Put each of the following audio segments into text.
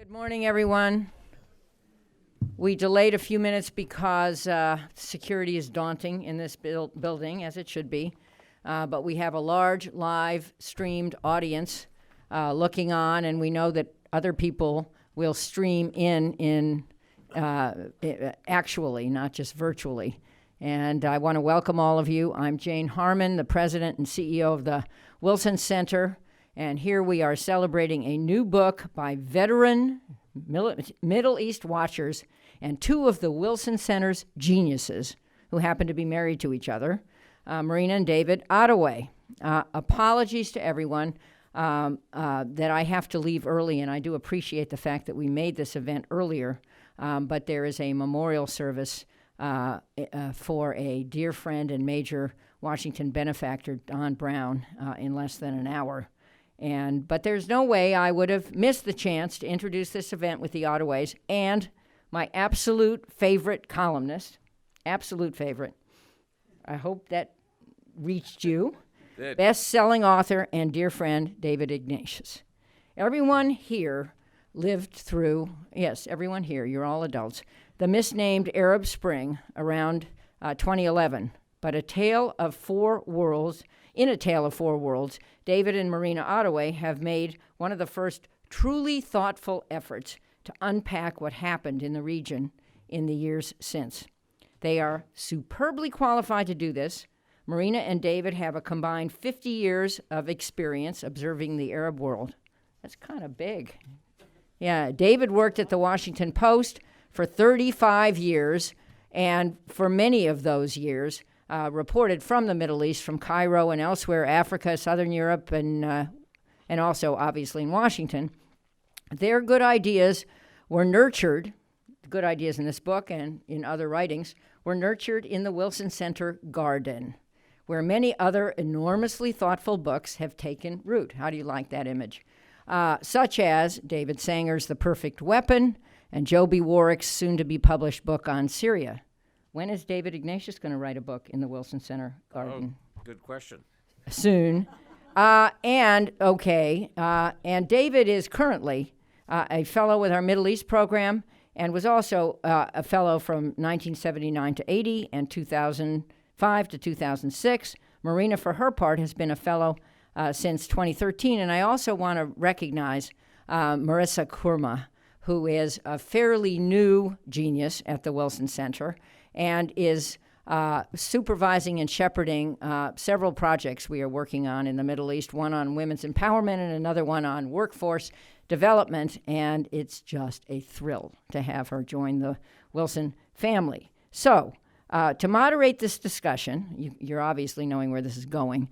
Good morning, everyone. We delayed a few minutes because security is daunting in this building, as it should be. But we have a large live streamed audience looking on, and we know that other people will stream in actually, not just virtually. And I want to welcome all of you. I'm Jane Harmon, the president and CEO of the Wilson Center. And here we are celebrating a new book by veteran Middle East watchers and two of the Wilson Center's geniuses who happen to be married to each other, Morena and David Ottaway. Apologies to everyone that I have to leave early, and I do appreciate the fact that we made this event earlier, but there is a memorial service for a dear friend and major Washington benefactor, Don Brown, in less than an hour. But there's no way I would have missed the chance to introduce this event with the Ottaways and my absolute favorite columnist, absolute favorite. I hope that reached you. Best-selling author and dear friend, David Ignatius. Everyone here lived through, yes, everyone here, you're all adults, the misnamed Arab Spring around 2011. But in a tale of four worlds, David and Morena Ottaway have made one of the first truly thoughtful efforts to unpack what happened in the region in the years since. They are superbly qualified to do this. Morena and David have a combined 50 years of experience observing the Arab world. That's kind of big. Yeah, David worked at the Washington Post for 35 years, and for many of those years, reported from the Middle East, from Cairo and elsewhere, Africa, Southern Europe, and also, obviously, in Washington. Their good ideas were nurtured, good ideas in this book and in other writings, were nurtured in the Wilson Center garden, where many other enormously thoughtful books have taken root. How do you like that image? Such as David Sanger's The Perfect Weapon and Joby Warwick's soon-to-be-published book on Syria. When is David Ignatius going to write a book in the Wilson Center garden? Oh, good question. Soon. And David is currently a fellow with our Middle East program and was also a fellow from 1979 to 80 and 2005 to 2006. Morena, for her part, has been a fellow since 2013. And I also want to recognize Marissa Kurma, who is a fairly new genius at the Wilson Center and is supervising and shepherding several projects we are working on in the Middle East, one on women's empowerment and another one on workforce development, and it's just a thrill to have her join the Wilson family. So, to moderate this discussion, you're obviously knowing where this is going,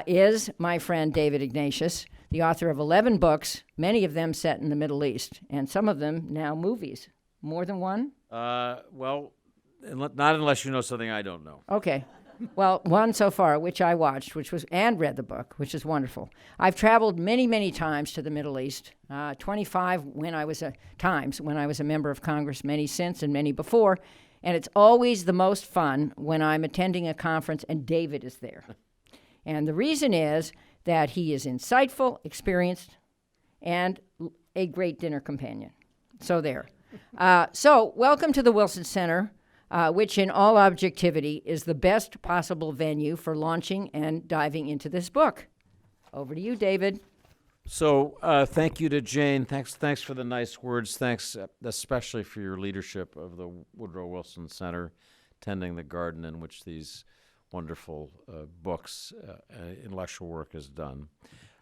is my friend David Ignatius, the author of 11 books, many of them set in the Middle East, and some of them now movies. More than one? Well, not unless you know something I don't know. Okay. Well, one so far, which I watched, and read the book, which is wonderful. I've traveled many, many times to the Middle East, 25 times when I was a member of Congress, many since and many before, and it's always the most fun when I'm attending a conference and David is there. And the reason is that he is insightful, experienced, and a great dinner companion. So there. So welcome to the Wilson Center, which in all objectivity is the best possible venue for launching and diving into this book. Over to you, David. So thank you to Jane. Thanks for the nice words. Thanks especially for your leadership of the Woodrow Wilson Center, tending the garden in which these wonderful books, intellectual work is done.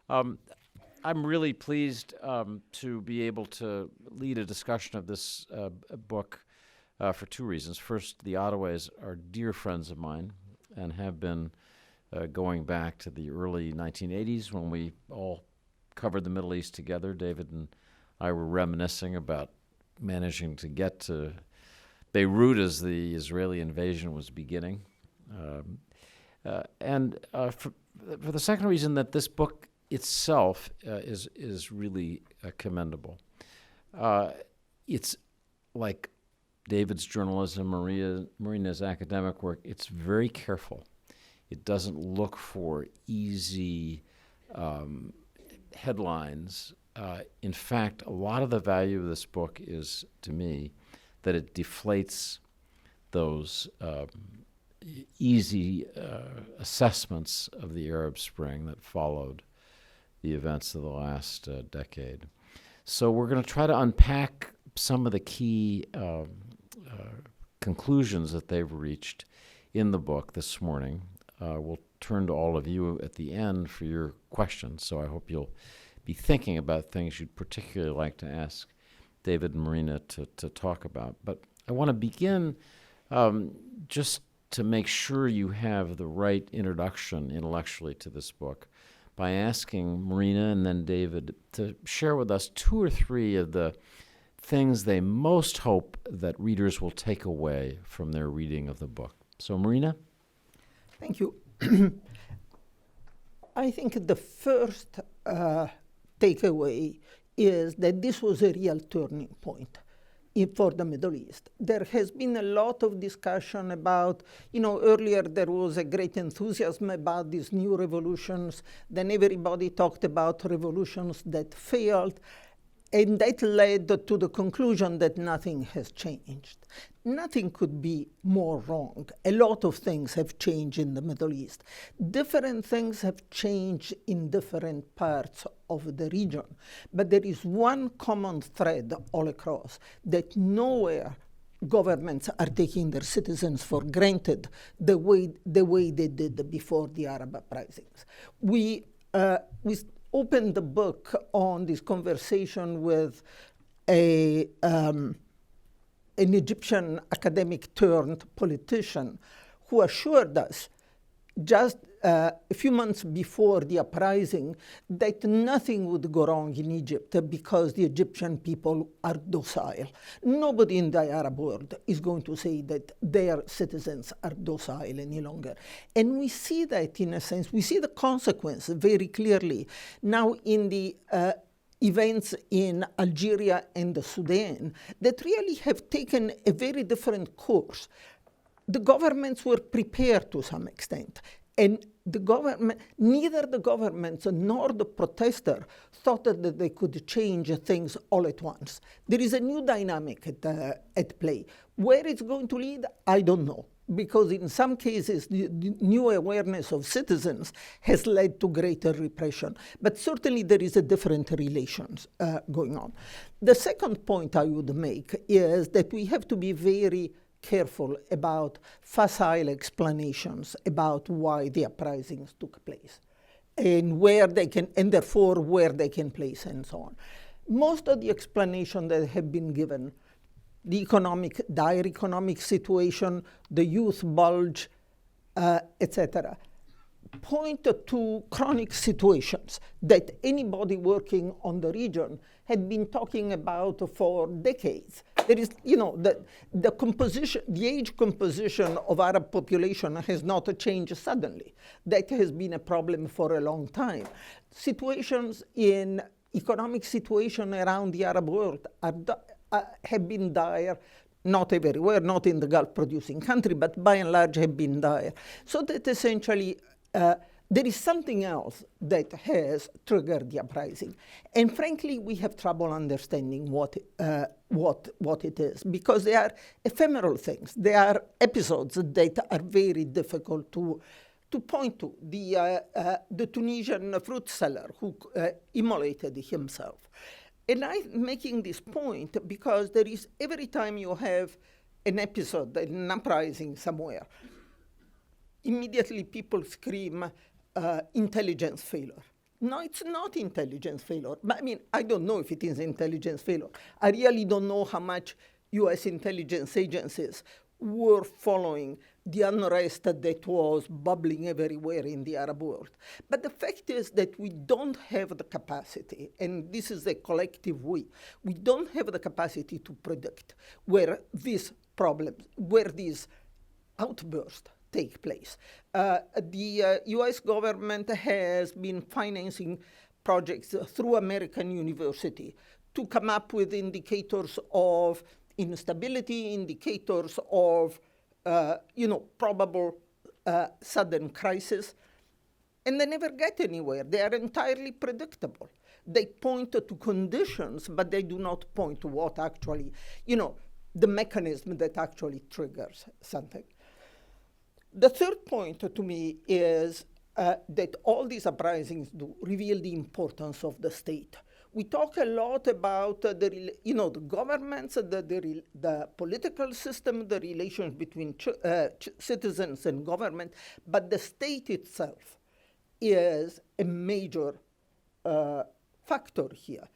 I'm really pleased to be able to lead a discussion of this book for two reasons. First, the Ottaways are dear friends of mine and have been going back to the early 1980s when we all covered the Middle East together. David and I were reminiscing about managing to get to Beirut as the Israeli invasion was beginning. And for the second reason, that this book itself is really commendable. It's like David's journalism, Morena's academic work. It's very careful. It doesn't look for easy headlines in fact, a lot of the value of this book is, to me, that it deflates those easy assessments of the Arab Spring that followed the events of the last decade. So we're going to try to unpack some of the key conclusions that they've reached in the book this morning. We'll turn to all of you at the end for your questions, so I hope you'll be thinking about things you'd particularly like to ask David and Morena to talk about. But I want to begin just to make sure you have the right introduction intellectually to this book by asking Morena and then David to share with us 2 or 3 of the things they most hope that readers will take away from their reading of the book. So, Morena? Thank you. I think the first takeaway is that this was a real turning point for the Middle East. There has been a lot of discussion about, earlier there was a great enthusiasm about these new revolutions. Then everybody talked about revolutions that failed. And that led to the conclusion that nothing has changed. Nothing could be more wrong. A lot of things have changed in the Middle East. Different things have changed in different parts of the region. But there is one common thread all across, that nowhere governments are taking their citizens for granted the way they did before the Arab uprisings. We opened the book on this conversation with an Egyptian academic turned politician who assured us just a few months before the uprising that nothing would go wrong in Egypt because the Egyptian people are docile. Nobody in the Arab world is going to say that their citizens are docile any longer. And we see that in a sense, we see the consequence very clearly now in the events in Algeria and the Sudan that really have taken a very different course. The governments were prepared to some extent. And neither the governments nor the protester thought that they could change things all at once. There is a new dynamic at play. Where it's going to lead, I don't know. Because in some cases, the new awareness of citizens has led to greater repression. But certainly there is a different relations going on. The second point I would make is that we have to be very careful about facile explanations about why the uprisings took place and where they can, and therefore where they can place and so on. Most of the explanations that have been given, the dire economic situation, the youth bulge, etc., point to chronic situations that anybody working on the region had been talking about for decades. There is, the composition, the age composition of Arab population has not changed suddenly. That has been a problem for a long time. Situations in economic situation around the Arab world have been dire, not everywhere, not in the Gulf producing country, but by and large have been dire. So that essentially there is something else that has triggered the uprising. And frankly, we have trouble understanding what it is, because they are ephemeral things. They are episodes that are very difficult to point to. The Tunisian fruit seller who immolated himself. And I'm making this point because there is, every time you have an episode, an uprising somewhere, immediately people scream, intelligence failure. No, it's not intelligence failure. But I mean, I don't know if it is intelligence failure. I really don't know how much US intelligence agencies were following the unrest that was bubbling everywhere in the Arab world. But the fact is that we don't have the capacity, and this is a collective we don't have the capacity to predict where these problems, where these outbursts take place. The US government has been financing projects through American University to come up with indicators of instability, indicators of probable sudden crisis. And they never get anywhere. They are entirely predictable. They point to conditions, but they do not point to what actually, the mechanism that actually triggers something. The third point to me is that all these uprisings do reveal the importance of the state. We talk a lot about the governments, the political system, the relations between citizens and government, but the state itself is a major factor here.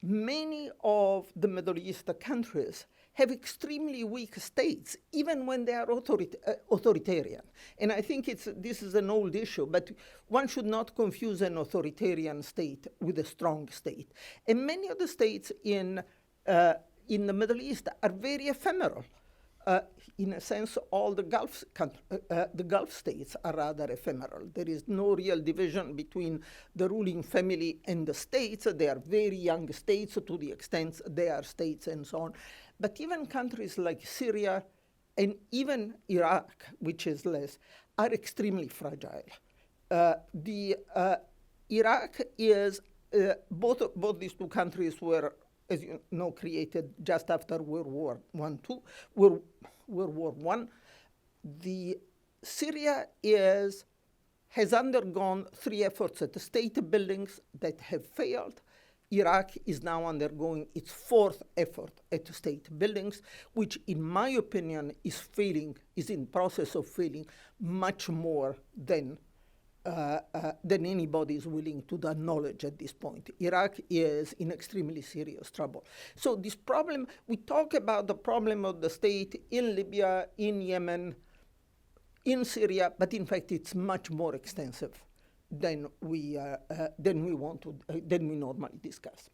Many of the Middle East countries have extremely weak states, even when they are authoritarian. And I think this is an old issue, but one should not confuse an authoritarian state with a strong state. And many of the states in the Middle East are very ephemeral. In a sense, all the Gulf states are rather ephemeral. There is no real division between the ruling family and the states. They are very young states to the extent they are states and so on. But even countries like Syria and even Iraq, which is less, are extremely fragile. Iraq is, both these two countries were, as you know, created just after World War I. The Syria has undergone 3 efforts at the state buildings that have failed. Iraq is now undergoing its 4th effort at state buildings, which in my opinion is in process of failing much more than anybody is willing to acknowledge at this point. Iraq is in extremely serious trouble. So this problem, we talk about the problem of the state in Libya, in Yemen, in Syria, but in fact it's much more extensive than we normally discuss.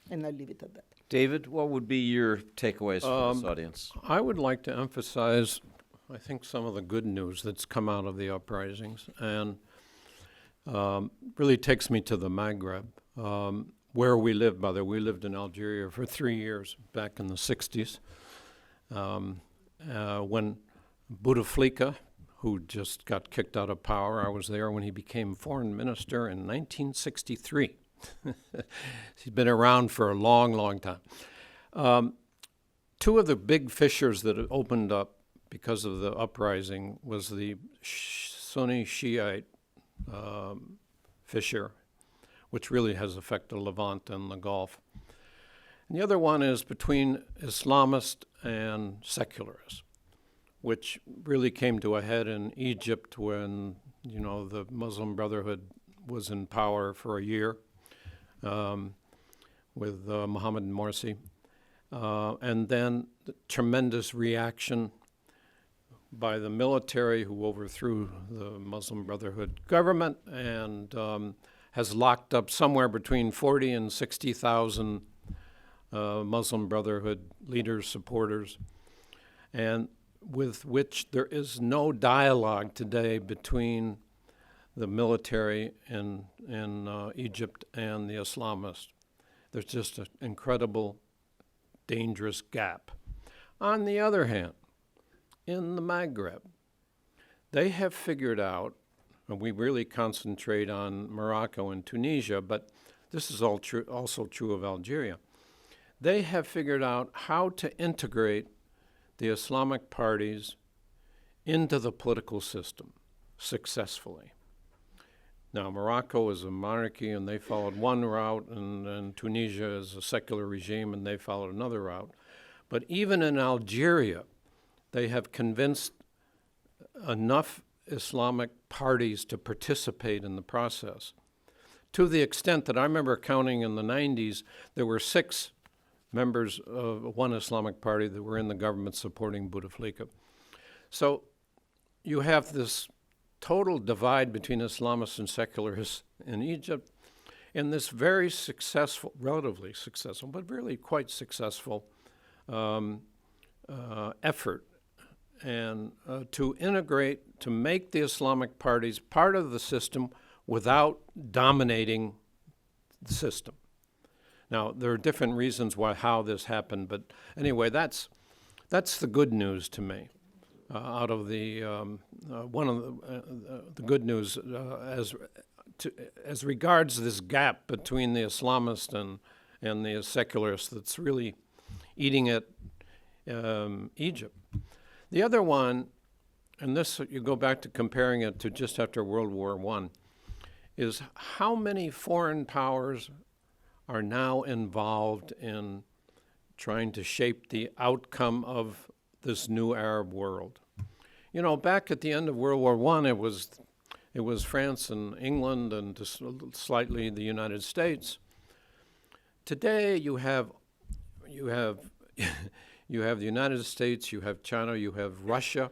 And I'll leave it at that. David, what would be your takeaways for this audience? I would like to emphasize, I think, some of the good news that's come out of the uprisings, and really takes me to the Maghreb, where we lived. By the way, we lived in Algeria for 3 years back in the 60s, when Bouteflika, who just got kicked out of power, I was there when he became foreign minister in 1963. He's been around for a long, long time. 2 of the big fissures that opened up because of the uprising was the Sunni Shiite fissure, which really has affected Levant and the Gulf. And the other one is between Islamists and secularists, which really came to a head in Egypt when, the Muslim Brotherhood was in power for a year with Mohammed Morsi. And then the tremendous reaction by the military, who overthrew the Muslim Brotherhood government and has locked up somewhere between 40 and 60,000 Muslim Brotherhood leaders, supporters, and with which there is no dialogue today between the military in Egypt and the Islamists. There's just an incredible, dangerous gap. On the other hand, in the Maghreb, they have figured out, and we really concentrate on Morocco and Tunisia, but this is also true of Algeria. They have figured out how to integrate the Islamic parties into the political system successfully. Now, Morocco is a monarchy, and they followed one route, and Tunisia is a secular regime, and they followed another route. But even in Algeria, they have convinced enough Islamic parties to participate in the process, to the extent that I remember counting in the 90s, there were 6 members of one Islamic party that were in the government supporting Bouteflika. So you have this total divide between Islamists and secularists in Egypt, and this very successful, relatively successful, but really quite successful effort and to integrate, to make the Islamic parties part of the system without dominating the system. Now, there are different reasons how this happened, but anyway, that's the good news to me. out of the one of the good news as regards this gap between the Islamists and the secularists that's really eating at Egypt. The other one, and this you go back to comparing it to just after World War I, is how many foreign powers are now involved in trying to shape the outcome of this new Arab world. You know, back at the end of World War I, it was France and England and just slightly the United States. Today, you have you have the United States, you have China, you have Russia,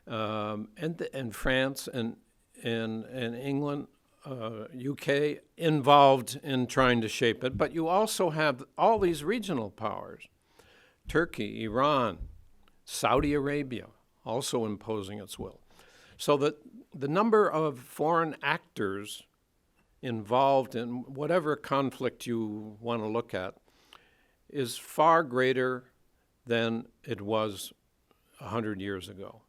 and France and England, UK involved in trying to shape it. But you also have all these regional powers: Turkey, Iran, Saudi Arabia, also imposing its will. So that the number of foreign actors involved in whatever conflict you want to look at is far greater than it was 100 years ago.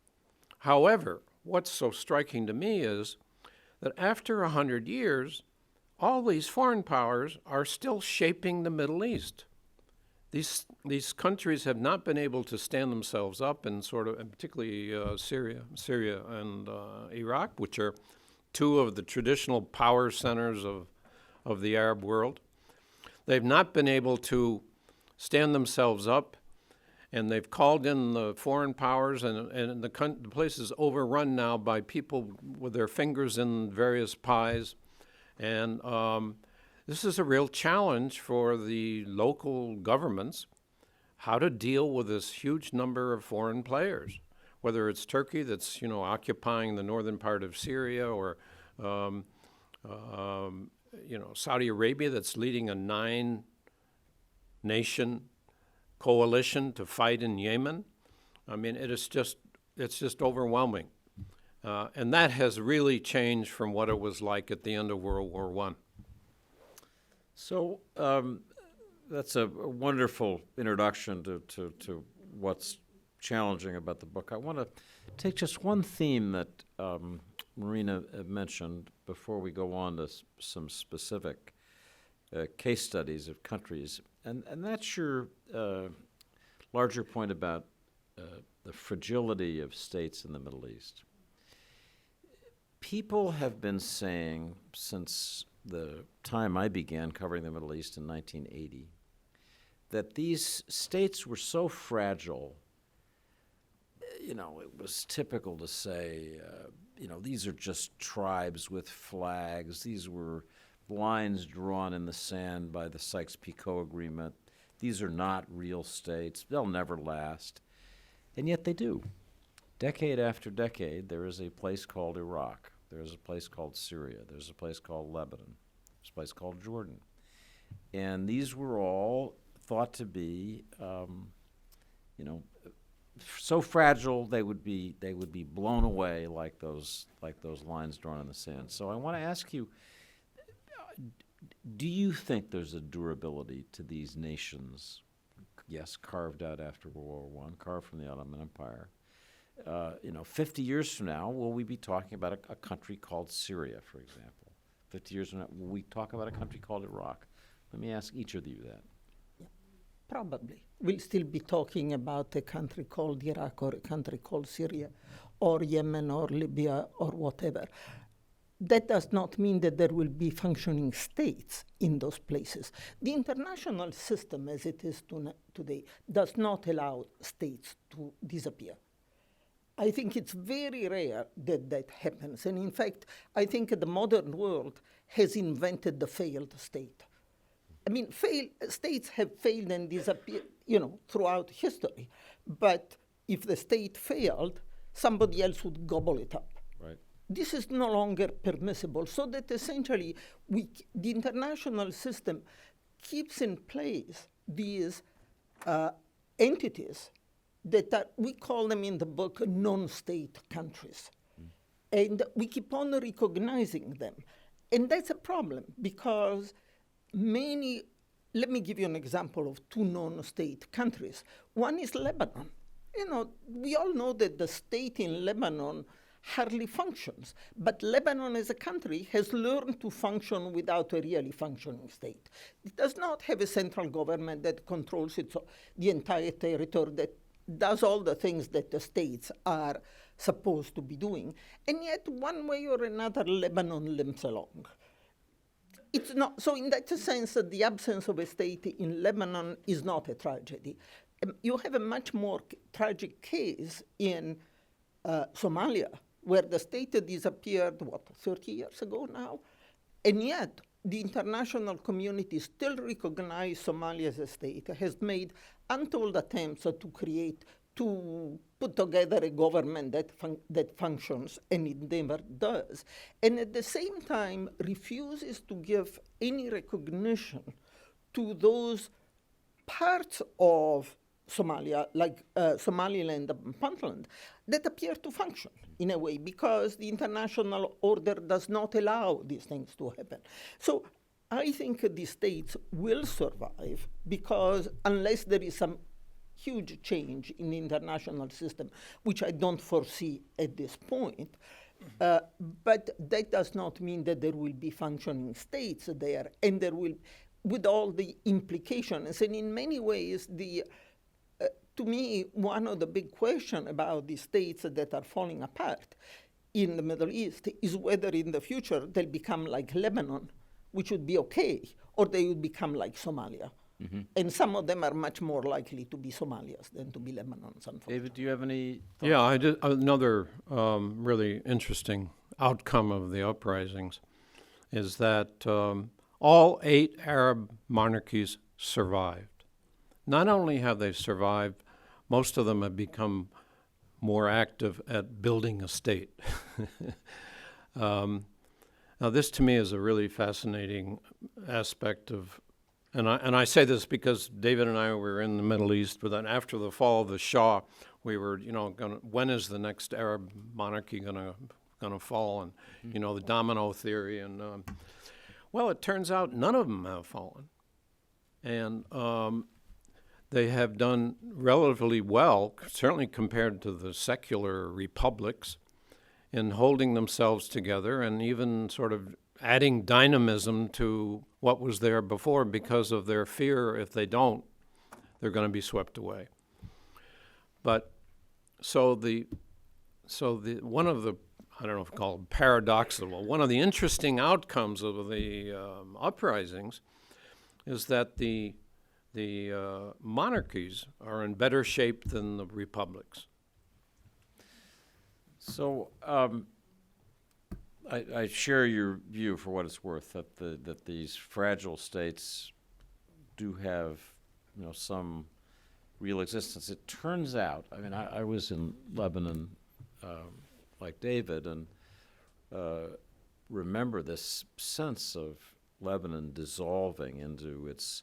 However, what's so striking to me is that after 100 years, all these foreign powers are still shaping the Middle East. These countries have not been able to stand themselves up, and particularly Syria and Iraq, which are two of the traditional power centers of the Arab world. They've not been able to stand themselves up, and they've called in the foreign powers, and the place is overrun now by people with their fingers in various pies. And this is a real challenge for the local governments, how to deal with this huge number of foreign players, whether it's Turkey that's, occupying the northern part of Syria, or, Saudi Arabia that's leading a 9-nation coalition to fight in Yemen. I mean, it's just overwhelming. And that has really changed from what it was like at the end of World War I. So that's a wonderful introduction to what's challenging about the book. I want to take just one theme that Morena mentioned before we go on to some specific case studies of countries, and that's your larger point about the fragility of states in the Middle East. People have been saying since the time I began covering the Middle East in 1980 that these states were so fragile, it was typical to say, these are just tribes with flags. These were lines drawn in the sand by the Sykes-Picot Agreement. These are not real states. They'll never last. And yet they do. Decade after decade, there is a place called Iraq. There's a place called Syria. There's a place called Lebanon. There's a place called Jordan. And these were all thought to be, so fragile they would be blown away like those lines drawn in the sand. So I want to ask you, do you think there's a durability to these nations? Yes, carved out after World War I, carved from the Ottoman Empire. 50 years from now, will we be talking about a country called Syria, for example? 50 years from now, will we talk about a country called Iraq? Let me ask each of you that. Yeah, probably. We'll still be talking about a country called Iraq, or a country called Syria, or Yemen, or Libya, or whatever. That does not mean that there will be functioning states in those places. The international system, as it is today, does not allow states to disappear. I think it's very rare that that happens. And in fact, I think the modern world has invented the failed state. I mean, states have failed and disappeared, throughout history. But if the state failed, somebody else would gobble it up. Right. This is no longer permissible, so that essentially the international system keeps in place these entities that we call them in the book non-state countries. And we keep on recognizing them. And that's a problem because let me give you an example of two non-state countries. One is Lebanon. we all know that the state in Lebanon hardly functions, but Lebanon as a country has learned to function without a really functioning state. It does not have a central government that controls the entire territory, that does all the things that the states are supposed to be doing, and yet one way or another Lebanon limps along. It's not, so in that sense, the absence of a state in Lebanon is not a tragedy. You have a much more tragic case in Somalia, where the state disappeared, 30 years ago now? And yet, the international community still recognizes Somalia as a state, has made untold attempts to put together a government that functions, and it never does. And at the same time, refuses to give any recognition to those parts of Somalia, like Somaliland and Puntland, that appear to function in a way, because the international order does not allow these things to happen. So I think the states will survive, because unless there is some huge change in the international system, which I don't foresee at this point, but that does not mean that there will be functioning states there, and there will, with all the implications. And in many ways, to me, one of the big questions about the states that are falling apart in the Middle East is whether in the future they'll become like Lebanon, which would be okay, or they would become like Somalia. Mm-hmm. And some of them are much more likely to be Somalias than to be Lebanons, unfortunately. David, do you have any thoughts? Yeah, I did. Another really interesting outcome of the uprisings is that all 8 Arab monarchies survived. Not only have they survived, most of them have become more active at building a state. Now, this to me is a really fascinating aspect of, and I say this because David and I were in the Middle East, but then after the fall of the Shah, we were, when is the next Arab monarchy gonna fall? And the domino theory, and well, it turns out none of them have fallen, and they have done relatively well, certainly compared to the secular republics, in holding themselves together and even sort of adding dynamism to what was there before, because of their fear, if they don't, they're going to be swept away. But so the one of the, I don't know if I call it paradoxical, one of the interesting outcomes of the uprisings is that the monarchies are in better shape than the republics. So I share your view, for what it's worth, that these fragile states do have some real existence. It turns out, I mean, I was in Lebanon like David, and remember this sense of Lebanon dissolving into its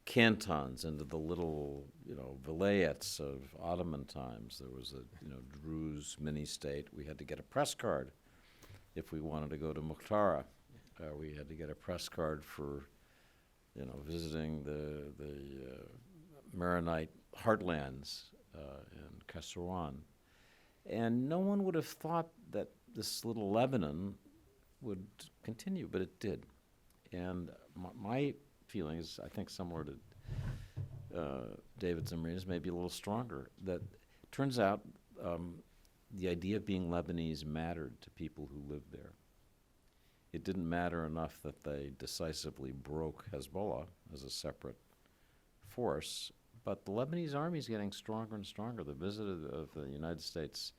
cantons, into the little, vilayets of Ottoman times. There was a, Druze mini-state. We had to get a press card if we wanted to go to Mukhtara. We had to get a press card for, visiting the Maronite heartlands in Kasserwan. And no one would have thought that this little Lebanon would continue, but it did. And my feeling is, I think, similar to David's and Morena's, maybe a little stronger, that turns out the idea of being Lebanese mattered to people who lived there. It didn't matter enough that they decisively broke Hezbollah as a separate force, but the Lebanese army is getting stronger and stronger. The visit of the United States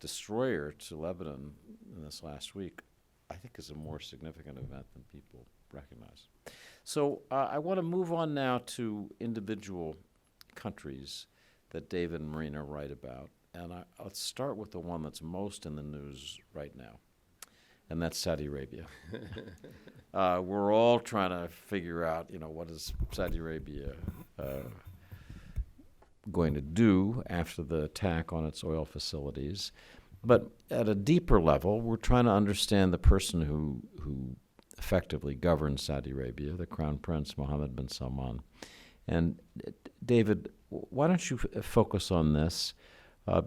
destroyer to Lebanon in this last week, I think, is a more significant event than people recognize. So I want to move on now to individual countries that David and Morena write about. And let's start with the one that's most in the news right now, and that's Saudi Arabia. We're all trying to figure out, what is Saudi Arabia going to do after the attack on its oil facilities. But at a deeper level, we're trying to understand the person who effectively governs Saudi Arabia, the Crown Prince Mohammed bin Salman. And David, why don't you focus on this?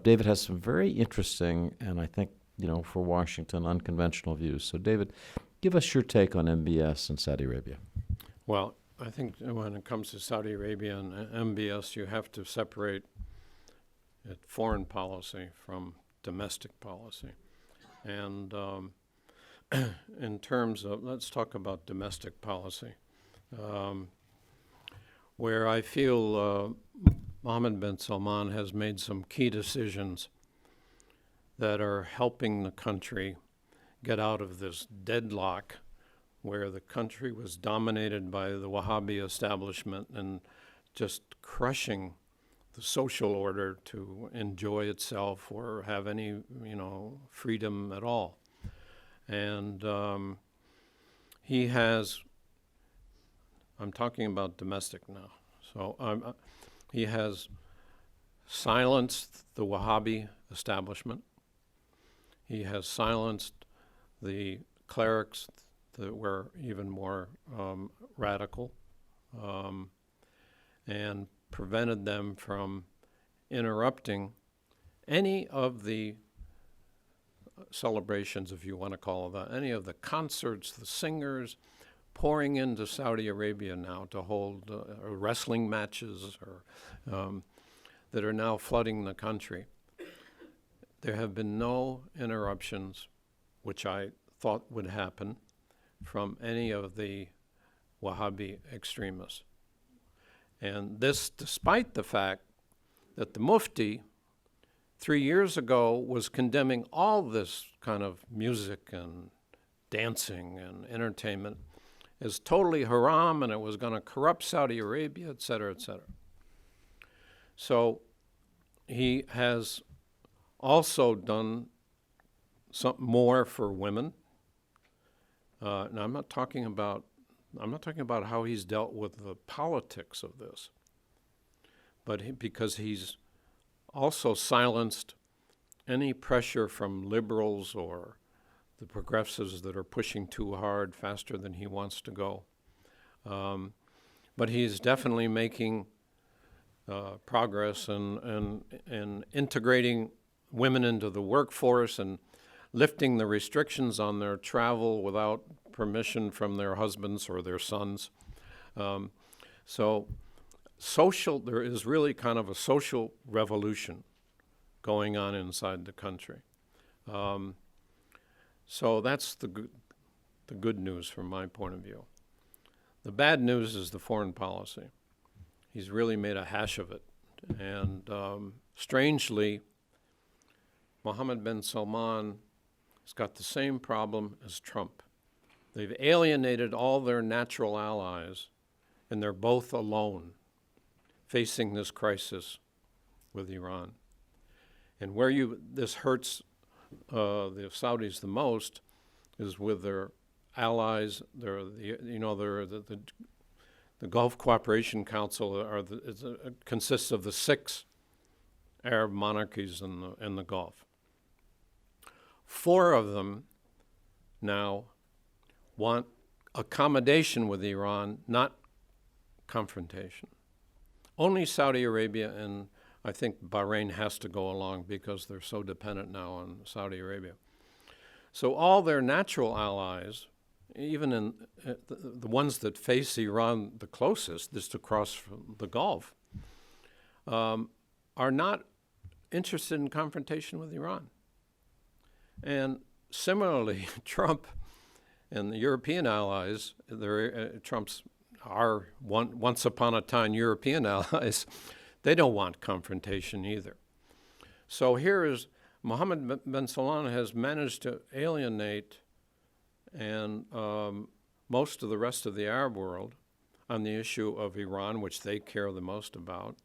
David has some very interesting, and I think, for Washington, unconventional views. So David, give us your take on MBS and Saudi Arabia. Well, I think when it comes to Saudi Arabia and MBS, you have to separate foreign policy from domestic policy. And in terms of, let's talk about domestic policy, where I feel Mohammed bin Salman has made some key decisions that are helping the country get out of this deadlock where the country was dominated by the Wahhabi establishment and just crushing the social order to enjoy itself or have any, freedom at all. And he has, I'm talking about domestic now, so he has silenced the Wahhabi establishment. He has silenced the clerics that were even more radical, and prevented them from interrupting any of the celebrations, if you want to call it that, any of the concerts, the singers pouring into Saudi Arabia now to hold wrestling matches or that are now flooding the country. There have been no interruptions, which I thought would happen, from any of the Wahhabi extremists. And this despite the fact that the Mufti 3 years ago was condemning all this kind of music and dancing and entertainment as totally haram, and it was going to corrupt Saudi Arabia, et cetera, et cetera. So he has also done something more for women. Now I'm not talking about how he's dealt with the politics of this, but because he's also silenced any pressure from liberals or the progressives that are pushing too hard, faster than he wants to go. But he's definitely making progress in integrating women into the workforce and lifting the restrictions on their travel without permission from their husbands or their sons. So there is really kind of a social revolution going on inside the country. So that's the good news from my point of view. The bad news is the foreign policy. He's really made a hash of it. And strangely, Mohammed bin Salman has got the same problem as Trump. They've alienated all their natural allies, and they're both alone facing this crisis with Iran. And where this hurts the Saudis the most is with their allies. The Gulf Cooperation Council consists of the 6 Arab monarchies in the Gulf. 4 of them now want accommodation with Iran, not confrontation. Only Saudi Arabia and I think Bahrain has to go along because they're so dependent now on Saudi Arabia. So all their natural allies, even in the ones that face Iran the closest, just across from the Gulf, are not interested in confrontation with Iran. And similarly, Trump and the European allies, Trump's our once upon a time European allies, they don't want confrontation either. So here is Mohammed bin Salman has managed to alienate and most of the rest of the Arab world on the issue of Iran, which they care the most about,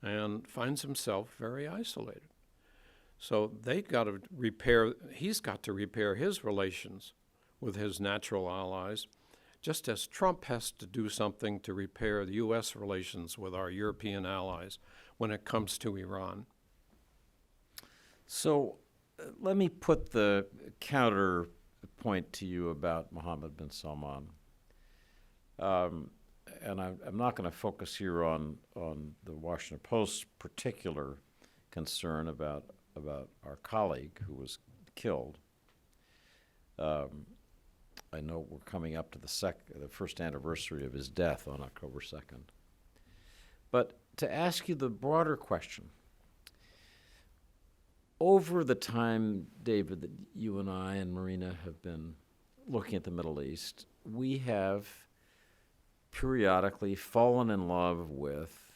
and finds himself very isolated. So he's got to repair his relations with his natural allies, just as Trump has to do something to repair the U.S. relations with our European allies when it comes to Iran. So let me put the counterpoint to you about Mohammed bin Salman. I'm not going to focus here on the Washington Post's particular concern about our colleague who was killed. I know we're coming up to the first anniversary of his death on October 2nd. But to ask you the broader question, over the time, David, that you and I and Morena have been looking at the Middle East, we have periodically fallen in love with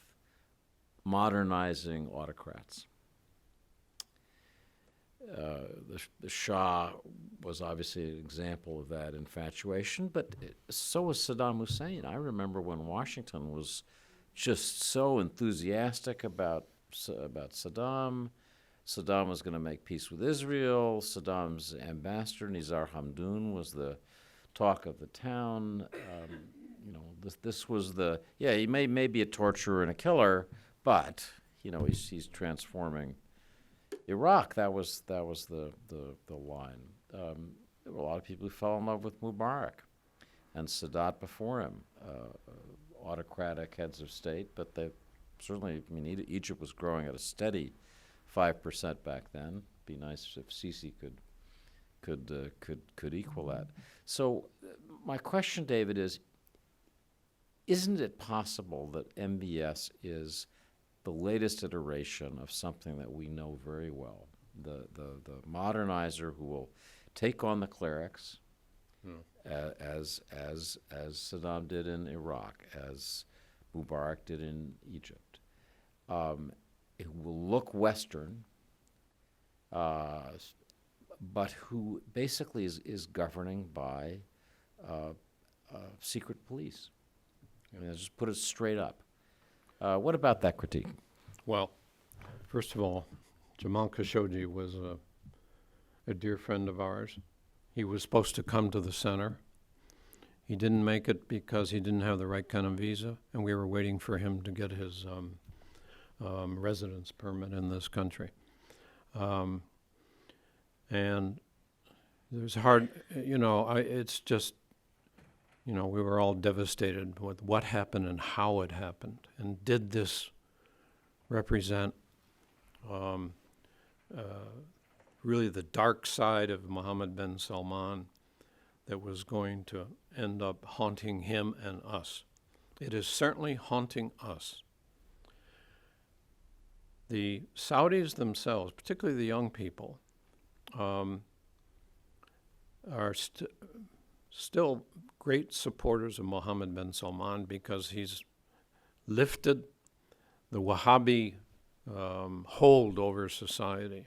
modernizing autocrats. The Shah was obviously an example of that infatuation, but so was Saddam Hussein. I remember when Washington was just so enthusiastic about Saddam. Saddam was going to make peace with Israel. Saddam's ambassador, Nizar Hamdoun, was the talk of the town. This was he may be a torturer and a killer, but he's transforming Iraq. That was the line. There were a lot of people who fell in love with Mubarak and Sadat before him, autocratic heads of state. But they certainly, Egypt was growing at a steady 5% back then. Be nice if Sisi could equal that. So my question, David, is: isn't it possible that MBS is the latest iteration of something that we know very well, the modernizer who will take on the clerics, as Saddam did in Iraq, as Mubarak did in Egypt. It will look Western, but who basically is governing by secret police. Let's just put it straight up. What about that critique? Well, first of all, Jamal Khashoggi was a dear friend of ours. He was supposed to come to the center. He didn't make it because he didn't have the right kind of visa, and we were waiting for him to get his residence permit in this country. And there's hard, it's just, we were all devastated with what happened and how it happened. And did this represent really the dark side of Mohammed bin Salman that was going to end up haunting him and us? It is certainly haunting us. The Saudis themselves, particularly the young people, are still great supporters of Mohammed bin Salman because he's lifted the Wahhabi hold over society.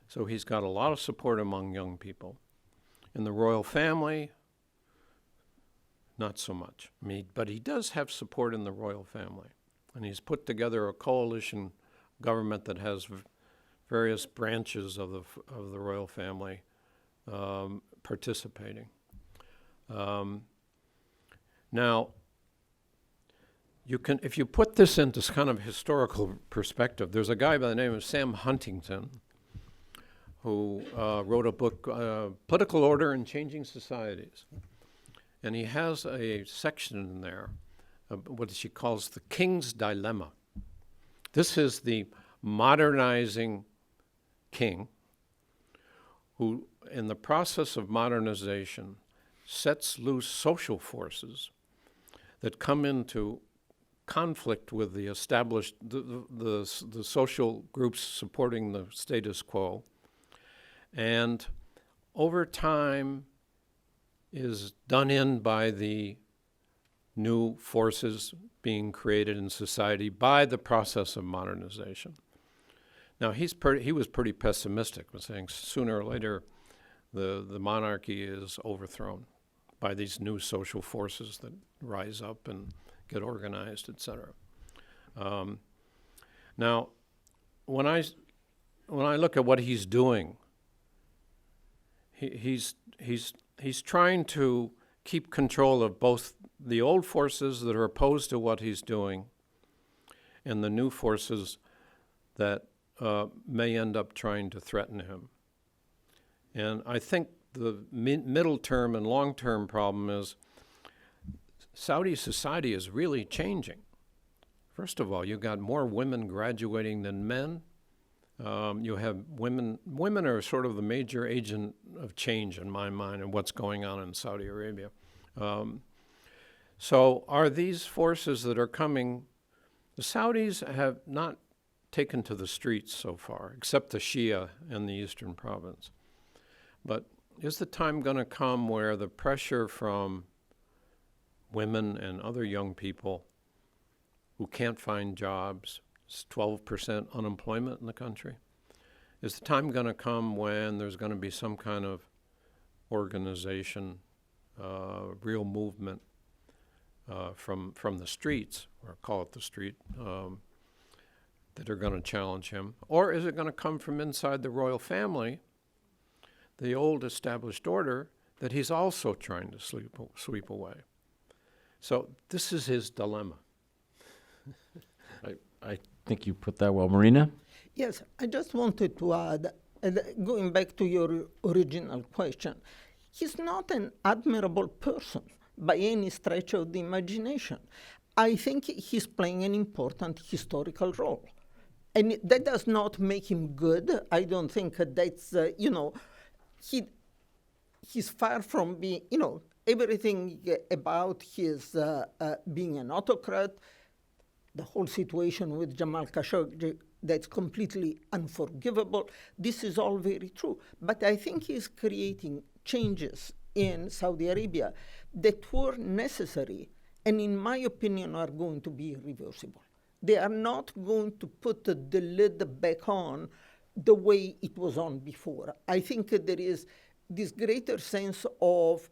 So he's got a lot of support among young people. In the royal family, not so much. But he does have support in the royal family. And he's put together a coalition government that has various branches of the royal family participating. Now, you can, if you put this into kind of historical perspective, there's a guy by the name of Sam Huntington who wrote a book, Political Order and Changing Societies. And he has a section in there, what she calls the King's Dilemma. This is the modernizing king who, in the process of modernization, sets loose social forces that come into conflict with the established, the social groups supporting the status quo, and over time is done in by the new forces being created in society by the process of modernization. Now, he was pretty pessimistic, saying sooner or later the monarchy is overthrown by these new social forces that rise up and get organized, etc. Now, when I look at what he's doing, he's trying to keep control of both the old forces that are opposed to what he's doing and the new forces that may end up trying to threaten him. And I think the middle term and long term problem is Saudi society is really changing. First of all, you've got more women graduating than men. You have women are sort of the major agent of change in my mind and what's going on in Saudi Arabia. So are these forces that are coming, the Saudis have not taken to the streets so far, except the Shia in the eastern province. But is the time going to come where the pressure from women and other young people who can't find jobs, it's 12% unemployment in the country, is the time going to come when there's going to be some kind of organization, real movement from the streets, or call it the street, that are going to challenge him? Or is it going to come from inside the royal family, the old established order, that he's also trying to sweep away? So this is his dilemma. I think you put that well. Morena? Yes, I just wanted to add, going back to your original question, he's not an admirable person by any stretch of the imagination. I think he's playing an important historical role. And that does not make him good. I don't think that's, he's far from being, everything about his being an autocrat, the whole situation with Jamal Khashoggi, that's completely unforgivable. This is all very true. But I think he's creating changes in Saudi Arabia that were necessary and, in my opinion, are going to be irreversible. They are not going to put the lid back on the way it was on before. I think there is this greater sense of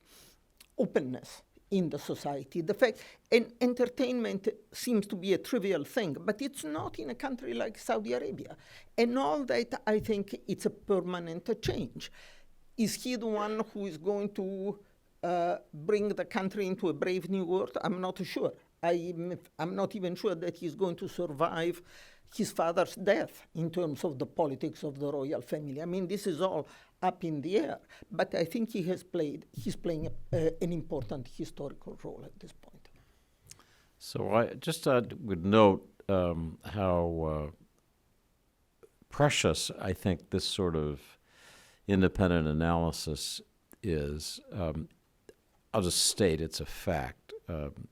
openness in the society. The fact, and entertainment seems to be a trivial thing, but it's not in a country like Saudi Arabia. And all that, I think it's a permanent change. Is he the one who is going to bring the country into a brave new world? I'm not sure. I'm not even sure that he's going to survive his father's death in terms of the politics of the royal family. I mean, this is all up in the air. But I think he's playing an important historical role at this point. So I just would note how precious I think this sort of independent analysis is. I'll just state it's a fact.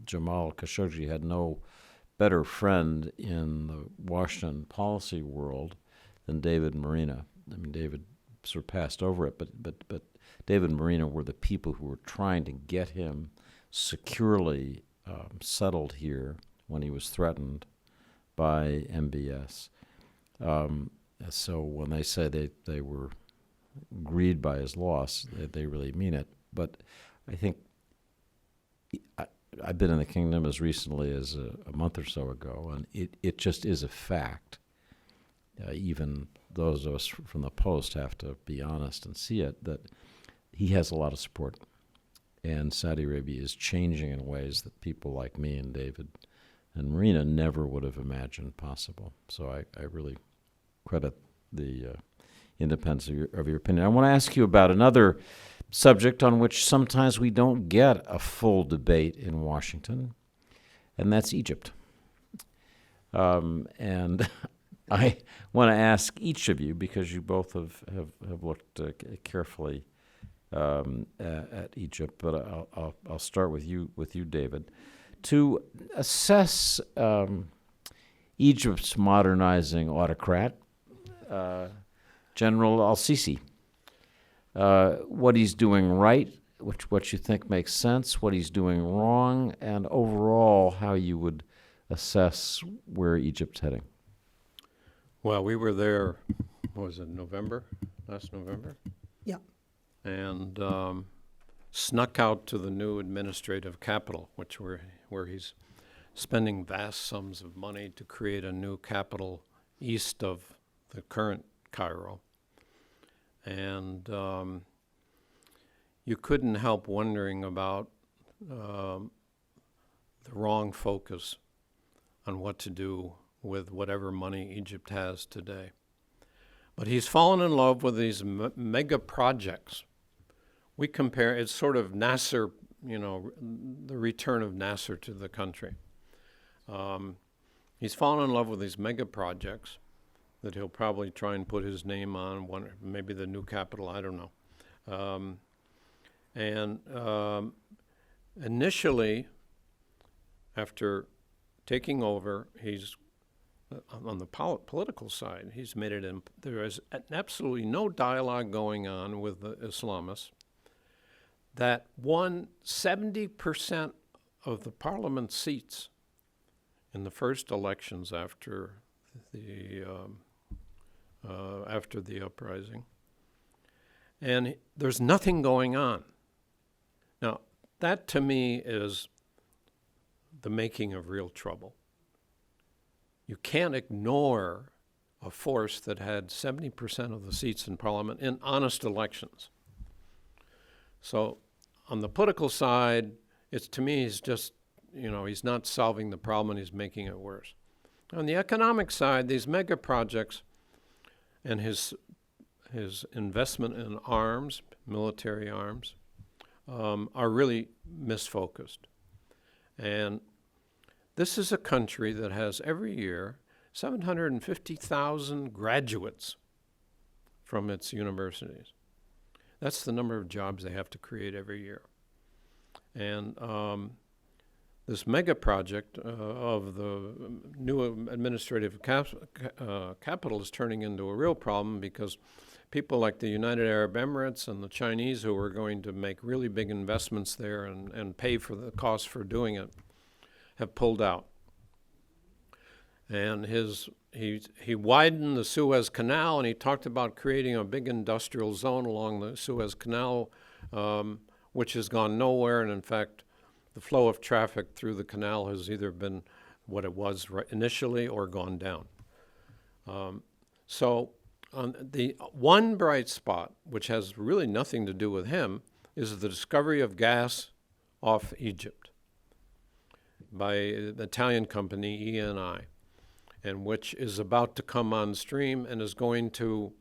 Jamal Khashoggi had no better friend in the Washington policy world than David Morena. I mean, David sort of passed over it, but David and Morena were the people who were trying to get him securely settled here when he was threatened by MBS. So when they say they were grieved by his loss, they really mean it. But I think I've been in the kingdom as recently as a month or so ago, and it just is a fact. Even those of us from the Post have to be honest and see it, that he has a lot of support. And Saudi Arabia is changing in ways that people like me and David and Morena never would have imagined possible. So I really credit the independence of your opinion. I want to ask you about another subject on which sometimes we don't get a full debate in Washington, and that's Egypt. And I want to ask each of you, because you both have looked carefully at Egypt, but I'll start with you, David, to assess Egypt's modernizing autocrat, General al-Sisi. What he's doing right, what you think makes sense, what he's doing wrong, and overall how you would assess where Egypt's heading. Well, we were there, what was it, last November? Yeah. And snuck out to the new administrative capital, where he's spending vast sums of money to create a new capital east of the current Cairo. And you couldn't help wondering about the wrong focus on what to do with whatever money Egypt has today. But he's fallen in love with these mega projects. We compare, it's sort of Nasser the return of Nasser to the country. He's fallen in love with these mega projects that he'll probably try and put his name on, maybe the new capital, I don't know. Initially, after taking over, he's on the political side, he's made it, there is absolutely no dialogue going on with the Islamists that won 70% of the parliament seats in the first elections after the uprising. And there's nothing going on. Now, that to me is the making of real trouble. You can't ignore a force that had 70% of the seats in parliament in honest elections. So on the political side, to me, he's just, he's not solving the problem, he's making it worse. On the economic side, these mega projects and his investment in arms, military arms, are really misfocused. And this is a country that has every year 750,000 graduates from its universities. That's the number of jobs they have to create every year. And this mega project of the new administrative capital is turning into a real problem because people like the United Arab Emirates and the Chinese, who are going to make really big investments there and pay for the cost for doing it, have pulled out. And he widened the Suez Canal, and he talked about creating a big industrial zone along the Suez Canal, which has gone nowhere. And in fact, the flow of traffic through the canal has either been what it was initially or gone down. So the one bright spot, which has really nothing to do with him, is the discovery of gas off Egypt by the Italian company Eni, and which is about to come on stream and is going to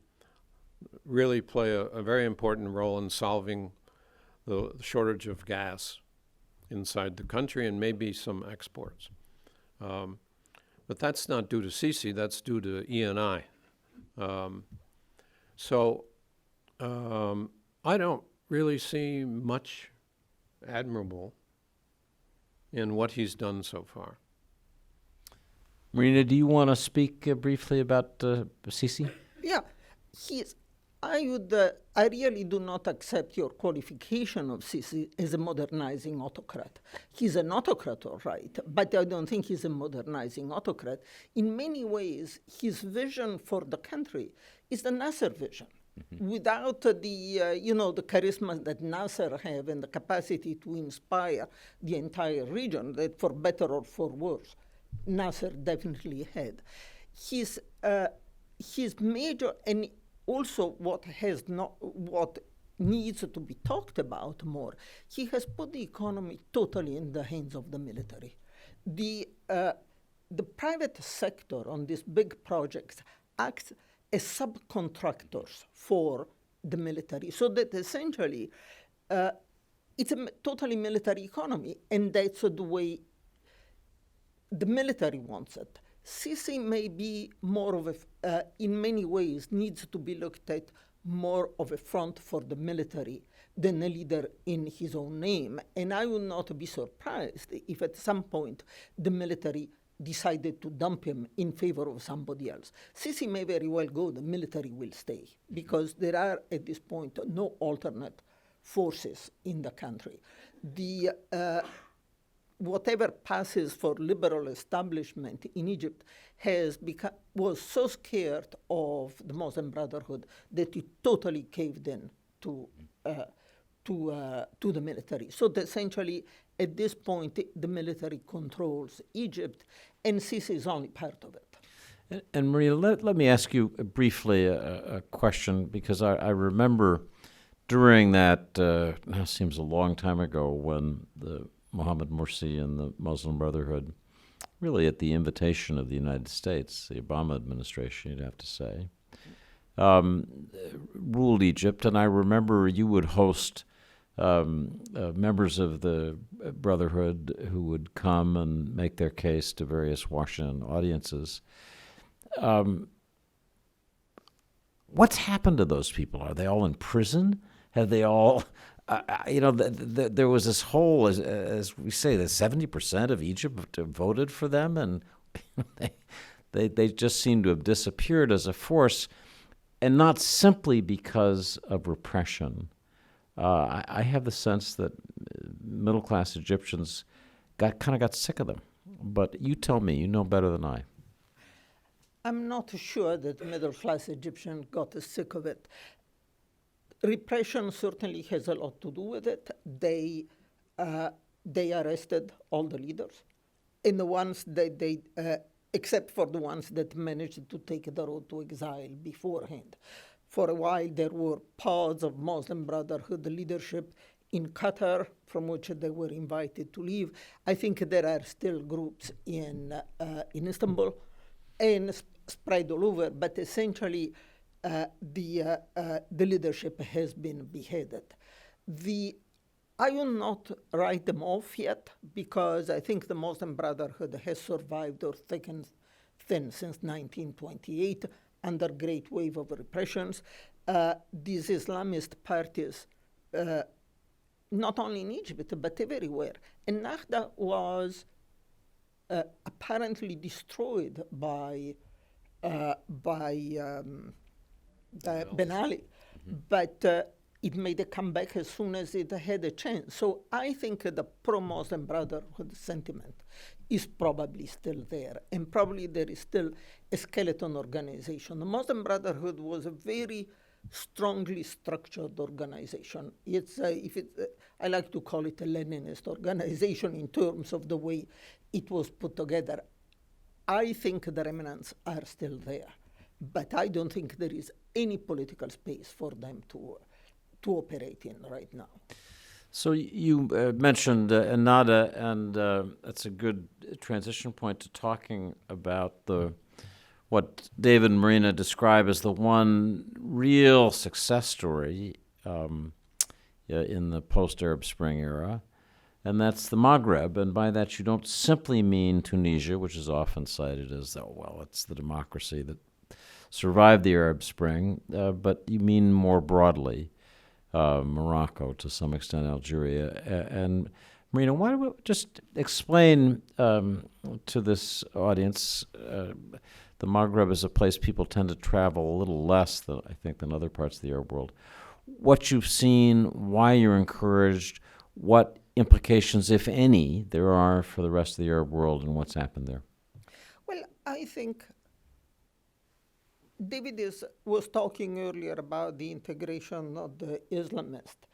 really play a very important role in solving the shortage of gas inside the country and maybe some exports. But that's not due to Sisi, that's due to Eni. So I don't really see much admirable in what he's done so far. Morena, do you want to speak briefly about Sisi? Yeah, I really do not accept your qualification of Sisi as a modernizing autocrat. He's an autocrat, all right, but I don't think he's a modernizing autocrat. In many ways, his vision for the country is the Nasser vision. Mm-hmm. Without the charisma that Nasser have and the capacity to inspire the entire region, that for better or for worse, Nasser definitely had. His major, and also what needs to be talked about more, he has put the economy totally in the hands of the military. The private sector on these big projects acts as subcontractors for the military, so that essentially it's a totally military economy, and that's the way the military wants it. Sisi may be more of in many ways, needs to be looked at more of a front for the military than a leader in his own name. And I would not be surprised if at some point the military decided to dump him in favor of somebody else. Sisi may very well go, the military will stay, because there are at this point no alternate forces in the country. Whatever passes for liberal establishment in Egypt was so scared of the Muslim Brotherhood that it totally caved in to the military. So essentially, at this point, the military controls Egypt, and Sisi is only part of it. And Maria, let me ask you briefly a question, because I remember during that, now seems a long time ago, when the Mohammed Morsi and the Muslim Brotherhood, really at the invitation of the United States, the Obama administration, you'd have to say, ruled Egypt. And I remember you would host members of the Brotherhood who would come and make their case to various Washington audiences. What's happened to those people? Are they all in prison? Have they all, there was this whole, as we say, that 70% of Egypt voted for them, and they just seem to have disappeared as a force, and not simply because of repression. I have the sense that middle-class Egyptians got sick of them. But you tell me, you know better than I. I'm not sure that middle-class Egyptians got sick of it. Repression certainly has a lot to do with it. They arrested all the leaders, and the ones that they, except for the ones that managed to take the road to exile beforehand. For a while, there were pods of Muslim Brotherhood leadership in Qatar, from which they were invited to leave. I think there are still groups in Istanbul and spread all over, but essentially the leadership has been beheaded. I will not write them off yet, because I think the Muslim Brotherhood has survived or thickened thin since 1928 under great wave of repressions. These Islamist parties, not only in Egypt, but everywhere. And Nahda was apparently destroyed by Ben Ali, but it made a comeback as soon as it had a chance. So I think the pro-Muslim Brotherhood sentiment is probably still there, and probably there is still a skeleton organization. The Muslim Brotherhood was a very strongly structured organization. I like to call it a Leninist organization in terms of the way it was put together. I think the remnants are still there, but I don't think there is any political space for them to operate in right now. So you mentioned Ennahda, and that's a good transition point to talking about what David and Morena describe as the one real success story in the post-Arab Spring era, and that's the Maghreb. And by that you don't simply mean Tunisia, which is often cited as, it's the democracy that survived the Arab Spring, but you mean more broadly Morocco, to some extent Algeria. And Morena, why don't we just explain to this audience, the Maghreb is a place people tend to travel a little less than other parts of the Arab world. What you've seen, why you're encouraged, what implications, if any, there are for the rest of the Arab world, and what's happened there. Well, I think David was talking earlier about the integration of the Islamists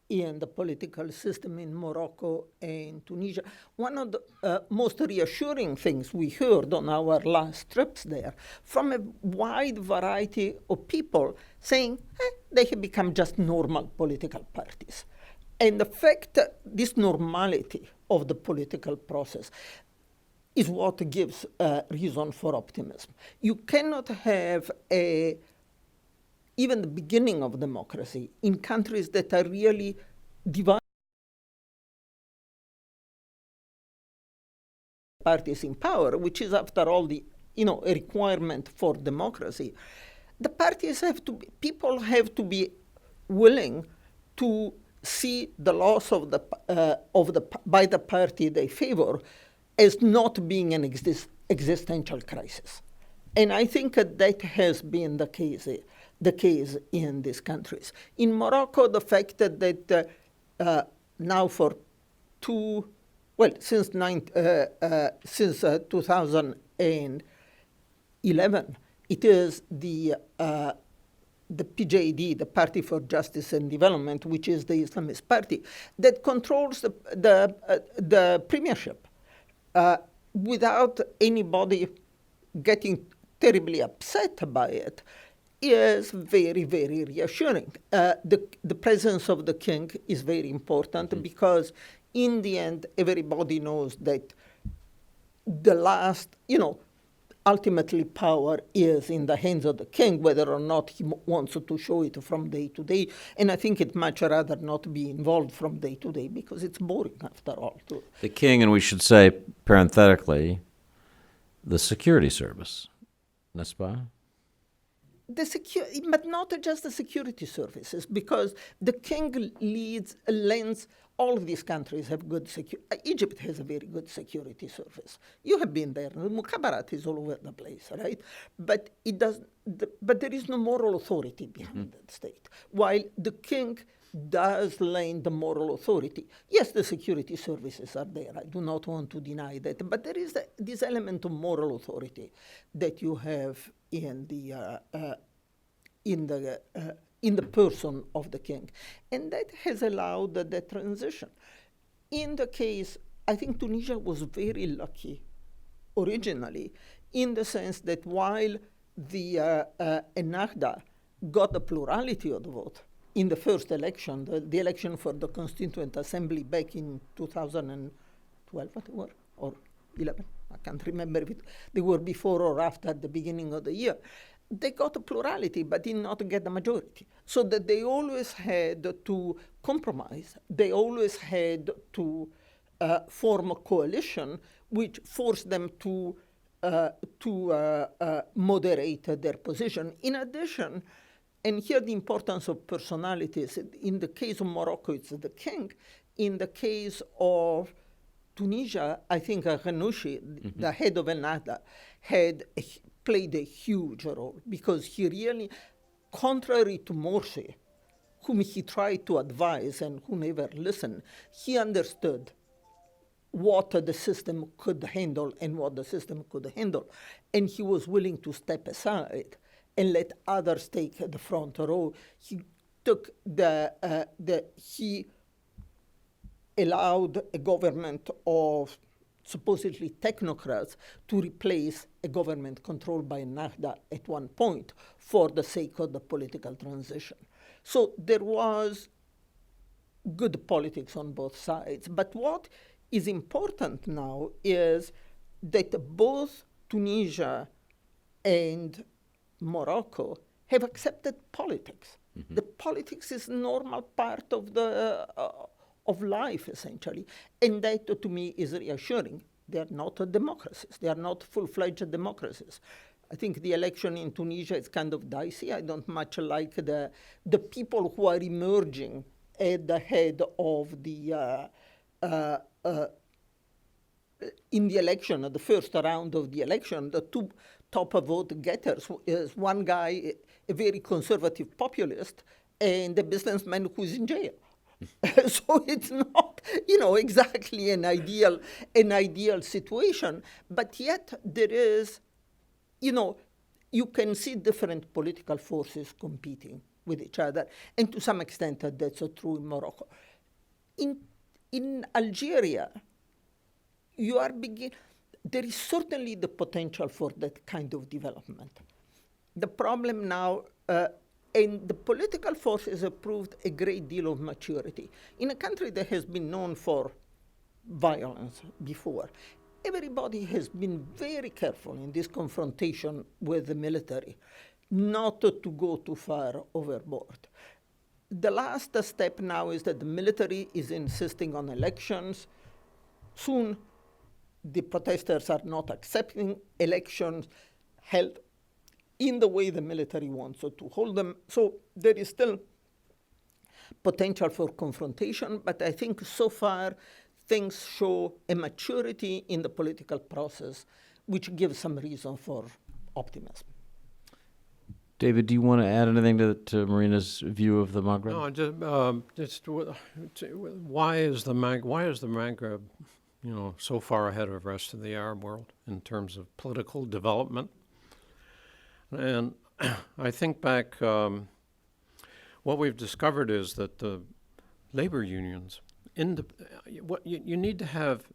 in the political system in Morocco and Tunisia. One of the most reassuring things we heard on our last trips there from a wide variety of people saying they have become just normal political parties. And the fact that this normality of the political process is what gives reason for optimism. You cannot have even the beginning of democracy in countries that are really divided parties in power, which is after all a requirement for democracy. The parties people have to be willing to see the loss by the party they favor as not being an existential crisis. And I think that has been the case in these countries. In Morocco, the fact that now for since 2011, it is the PJD, the Party for Justice and Development, which is the Islamist party, that controls the premiership. Without anybody getting terribly upset by it, is very, very reassuring. The presence of the king is very important because in the end, everybody knows that the last, ultimately power is in the hands of the king, whether or not he wants to show it from day to day. And I think it much rather not be involved from day to day because it's boring after all. The king, and we should say parenthetically, the security service, n'est-ce pas? But not just the security services, because the king lends. All of these countries have good security. Egypt has a very good security service. You have been there. The mukhabarat is all over the place, right? But it does. But there is no moral authority behind the state. While the king does lend the moral authority. Yes, the security services are there. I do not want to deny that. But there is this element of moral authority that you have in the person of the king. And that has allowed the transition. In the case, I think Tunisia was very lucky originally in the sense that while the Ennahda got the plurality of the vote in the first election, the election for the Constituent Assembly back in 2012, what they were, or 11, I can't remember if they were before or after the beginning of the year. They got a plurality, but did not get the majority. So that they always had to compromise. They always had to form a coalition, which forced them to moderate their position. In addition, and here the importance of personalities. In the case of Morocco, it's the king. In the case of Tunisia, I think Ghanouchi, the head of Ennahda, played a huge role because he really, contrary to Morsi, whom he tried to advise and who never listened, he understood what the system could handle and what the system could handle. And he was willing to step aside and let others take the front row. He took he allowed a government of supposedly technocrats to replace a government controlled by Ennahda at one point for the sake of the political transition. So there was good politics on both sides. But what is important now is that both Tunisia and Morocco have accepted politics. The politics is a normal part of life, essentially. And that, to me, is reassuring. They are not democracies. They are not full-fledged democracies. I think the election in Tunisia is kind of dicey. I don't much like the people who are emerging at the head of the in the election, the first round of the election. The two top vote getters is one guy, a very conservative populist, and a businessman who's in jail. So it's not, exactly an ideal situation, but yet there is, you can see different political forces competing with each other, and to some extent that's true in Morocco. In Algeria, there is certainly the potential for that kind of development. The problem now, and the political forces have proved a great deal of maturity. In a country that has been known for violence before, everybody has been very careful in this confrontation with the military not to go too far overboard. The last step now is that the military is insisting on elections. Soon, the protesters are not accepting elections held in the way the military wants to hold them. So there is still potential for confrontation, but I think so far things show a maturity in the political process which gives some reason for optimism. David, do you want to add anything to Morena's view of the Maghreb? No, why is the Maghreb, so far ahead of the rest of the Arab world in terms of political development? And I think back, what we've discovered is that the labor unions, you need to have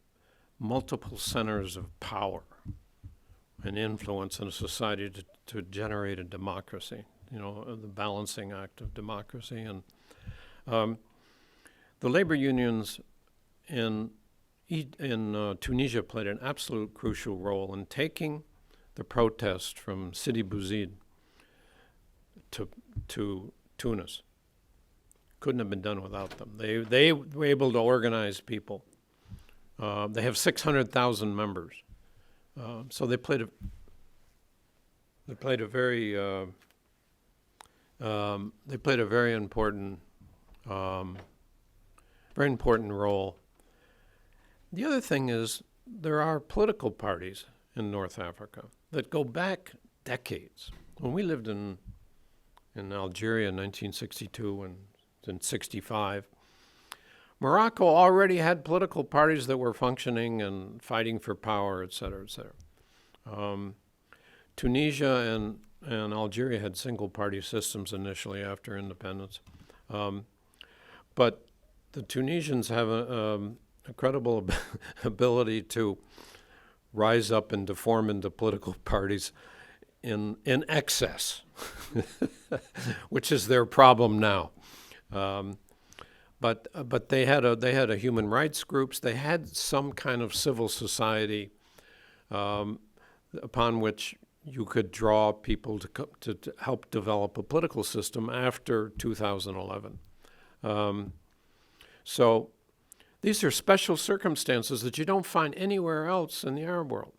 multiple centers of power and influence in a society to generate a democracy, the balancing act of democracy. And the labor unions in Tunisia played an absolute crucial role in taking the protest from Sidi Bouzid to Tunis. Couldn't have been done without them. They were able to organize people. They have 600,000 members, so they played a very important role. The other thing is there are political parties in North Africa that go back decades. When we lived in Algeria in 1962 and in 65, Morocco already had political parties that were functioning and fighting for power, et cetera, et cetera. Tunisia and Algeria had single-party systems initially after independence. But the Tunisians have a credible ability to rise up and to form into political parties in excess, which is their problem now. But they had a human rights groups. They had some kind of civil society upon which you could draw people to help develop a political system after 2011. So these are special circumstances that you don't find anywhere else in the Arab world.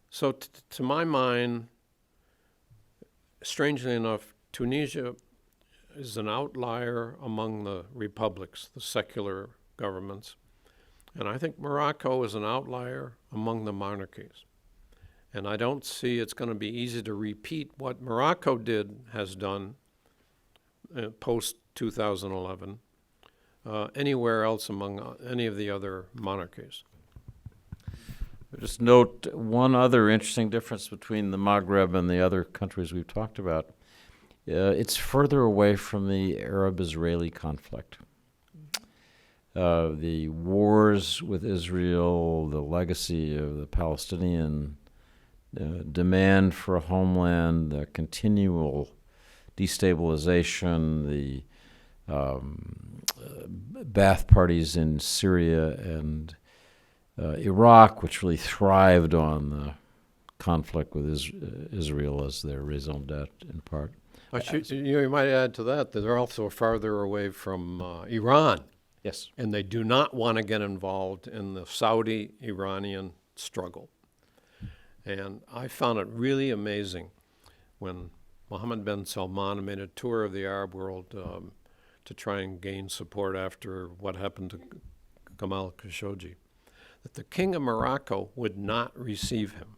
So to my mind, strangely enough, Tunisia is an outlier among the republics, the secular governments. And I think Morocco is an outlier among the monarchies. And I don't see it's going to be easy to repeat what Morocco has done post-2011 anywhere else among any of the other monarchies. Just note one other interesting difference between the Maghreb and the other countries we've talked about. It's further away from the Arab-Israeli conflict. The wars with Israel, the legacy of the Palestinian demand for a homeland, the continual destabilization, the Ba'ath parties in Syria and Iraq, which really thrived on the conflict with Israel as their raison d'etre in part. You might add to that they're also farther away from Iran. Yes. And they do not want to get involved in the Saudi-Iranian struggle. And I found it really amazing when Mohammed bin Salman made a tour of the Arab world to try and gain support after what happened to Gamal Khashoggi, that the king of Morocco would not receive him.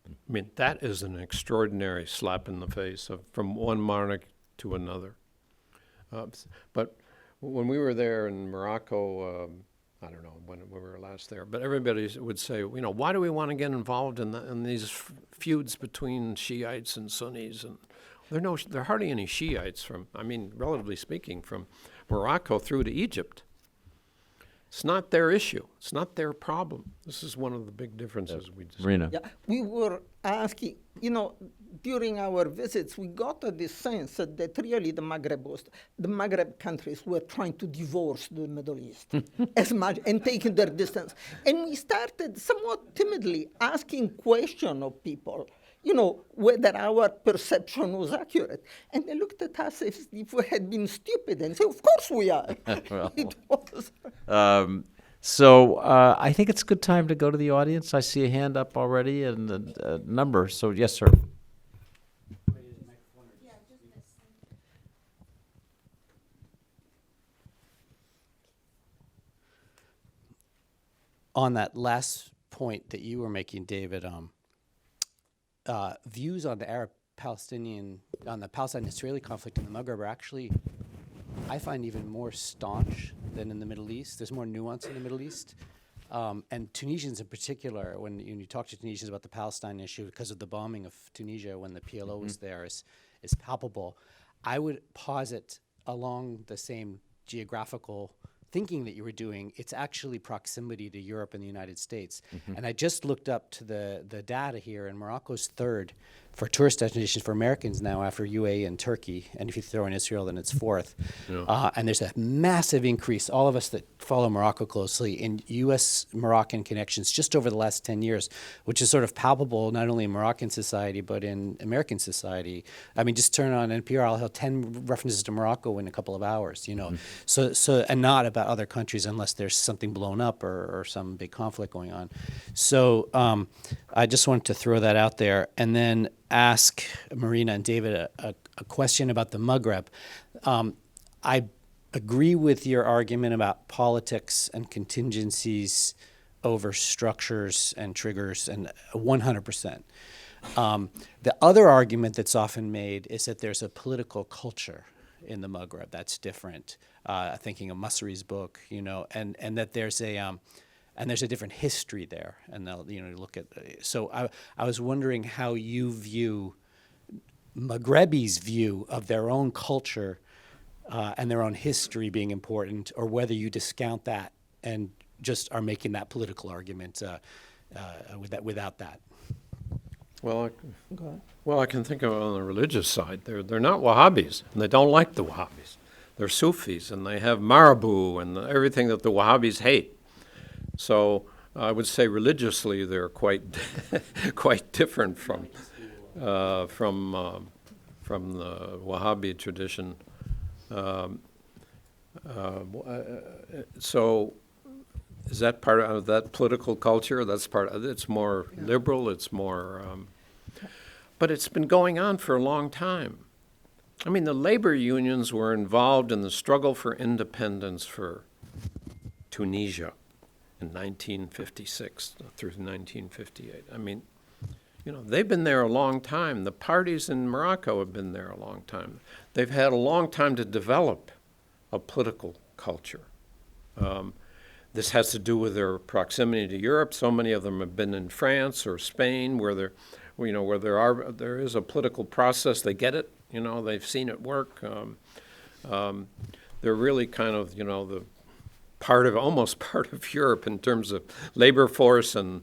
I mean, that is an extraordinary slap in the face from one monarch to another. But when we were there in Morocco, I don't know when we were last there, but everybody would say, why do we want to get involved in these feuds between Shiites and Sunnis? And there are hardly any Shiites relatively speaking, from Morocco through to Egypt. It's not their issue. It's not their problem. This is one of the big differences we discussed. Morena. Yeah, we were asking, during our visits, we got this sense that really the Maghreb countries were trying to divorce the Middle East as much and taking their distance. And we started somewhat timidly asking questions of people, whether our perception was accurate. And they looked at us as if we had been stupid and said, of course we are. Well, It was. So I think it's a good time to go to the audience. I see a hand up already and a number. So yes, sir. On that last point that you were making, David, views on the Palestine-Israeli conflict in the Maghreb are actually, I find, even more staunch than in the Middle East. There's more nuance in the Middle East. And Tunisians in particular, when you talk to Tunisians about the Palestine issue, because of the bombing of Tunisia when the PLO was there, is palpable. I would posit along the same geographical thinking that you were doing, it's actually proximity to Europe and the United States. And I just looked up to the data here, and Morocco's third for tourist destinations for Americans now after UAE and Turkey. And if you throw in Israel, then it's fourth. And there's a massive increase, all of us that follow Morocco closely, in U.S.-Moroccan connections just over the last 10 years, which is sort of palpable not only in Moroccan society, but in American society. I mean, just turn on NPR, I'll have 10 references to Morocco in a couple of hours, you know. So and not about other countries unless there's something blown up or some big conflict going on. So I just wanted to throw that out there. And then ask Morena and David a question about the Maghreb. I agree with your argument about politics and contingencies over structures and triggers, and 100%. The other argument that's often made is that there's a political culture in the Maghreb that's different. Thinking of Masri's book, you know, and that there's a different history there, and they'll, you know, look at. So I was wondering how you view Maghrebis' view of their own culture and their own history being important, or whether you discount that and just are making that political argument without that. Well, I can think of on the religious side. They're not Wahhabis, and they don't like the Wahhabis. They're Sufis, and they have marabout and everything that the Wahhabis hate. So I would say religiously they're quite quite different from the Wahhabi tradition. So is that part of that political culture? That's part of it. It's more liberal. It's more, but it's been going on for a long time. I mean, the labor unions were involved in the struggle for independence for Tunisia in 1956 through 1958. I mean, you know, they've been there a long time. The parties in Morocco have been there a long time. They've had a long time to develop a political culture. This has to do with their proximity to Europe. So many of them have been in France or Spain, where there is a political process. They get it. You know, they've seen it work. They're really kind of, you know, the almost part of Europe in terms of labor force and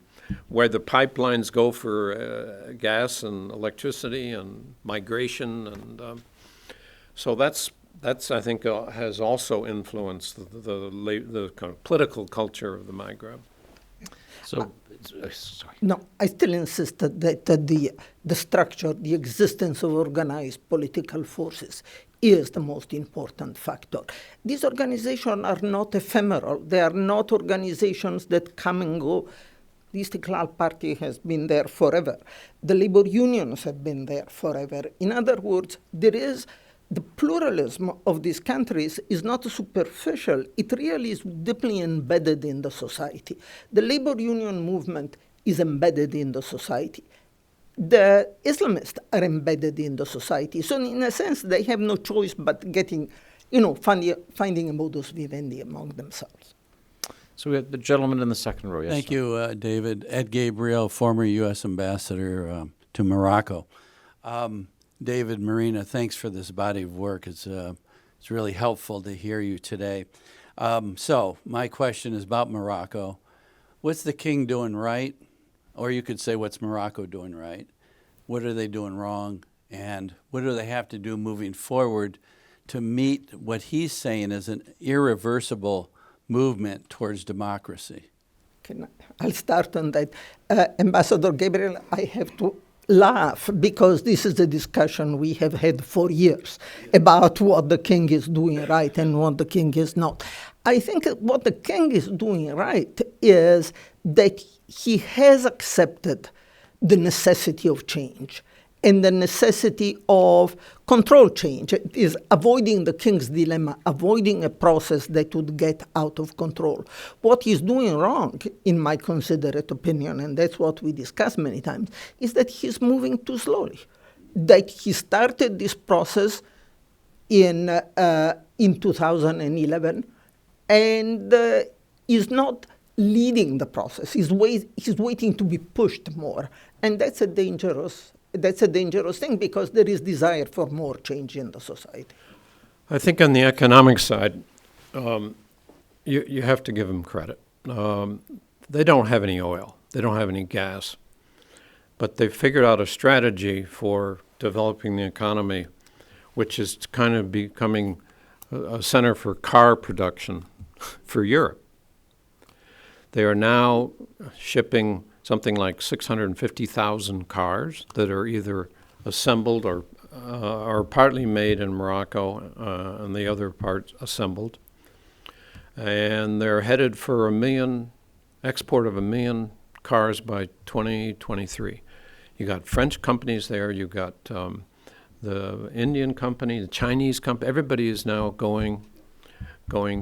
where the pipelines go for gas and electricity and migration, and so that's I think has also influenced the kind of political culture of the Maghreb. So, sorry. No, I still insist that the structure, the existence of organized political forces is the most important factor. These organizations are not ephemeral. They are not organizations that come and go. The Ticlaw party has been there forever. The labor unions have been there forever. In other words, there is the pluralism of these countries is not superficial. It really is deeply embedded in the society. The labor union movement is embedded in the society. The Islamists are embedded in the society. So in a sense, they have no choice but getting, you know, finding a modus vivendi among themselves. So we have the gentleman in the second row. Yes, Thank sir. you, David. Ed Gabriel, former U.S. ambassador to Morocco. David, Morena, thanks for this body of work. It's really helpful to hear you today. So my question is about Morocco. What's the king doing right? Or you could say, what's Morocco doing right? What are they doing wrong? And what do they have to do moving forward to meet what he's saying is an irreversible movement towards democracy? I'll start on that. Ambassador Gabriel, I have to laugh because this is a discussion we have had for years about what the king is doing right and what the king is not. I think what the king is doing right is that he has accepted the necessity of change and the necessity of control change. It is avoiding the king's dilemma, avoiding a process that would get out of control. What he's doing wrong, in my considerate opinion, and that's what we discussed many times, is that he's moving too slowly. That he started this process in 2011 and is not leading the process. He's waiting to be pushed more. And that's a dangerous thing because there is desire for more change in the society. I think on the economic side, you have to give them credit. They don't have any oil. They don't have any gas. but they've figured out a strategy for developing the economy, which is kind of becoming a center for car production for Europe. They are now shipping something like 650,000 cars that are either assembled or are partly made in Morocco and the other part assembled. And they're headed for export of 1 million cars by 2023. You got French companies there, you got the Indian company, the Chinese company, everybody is now going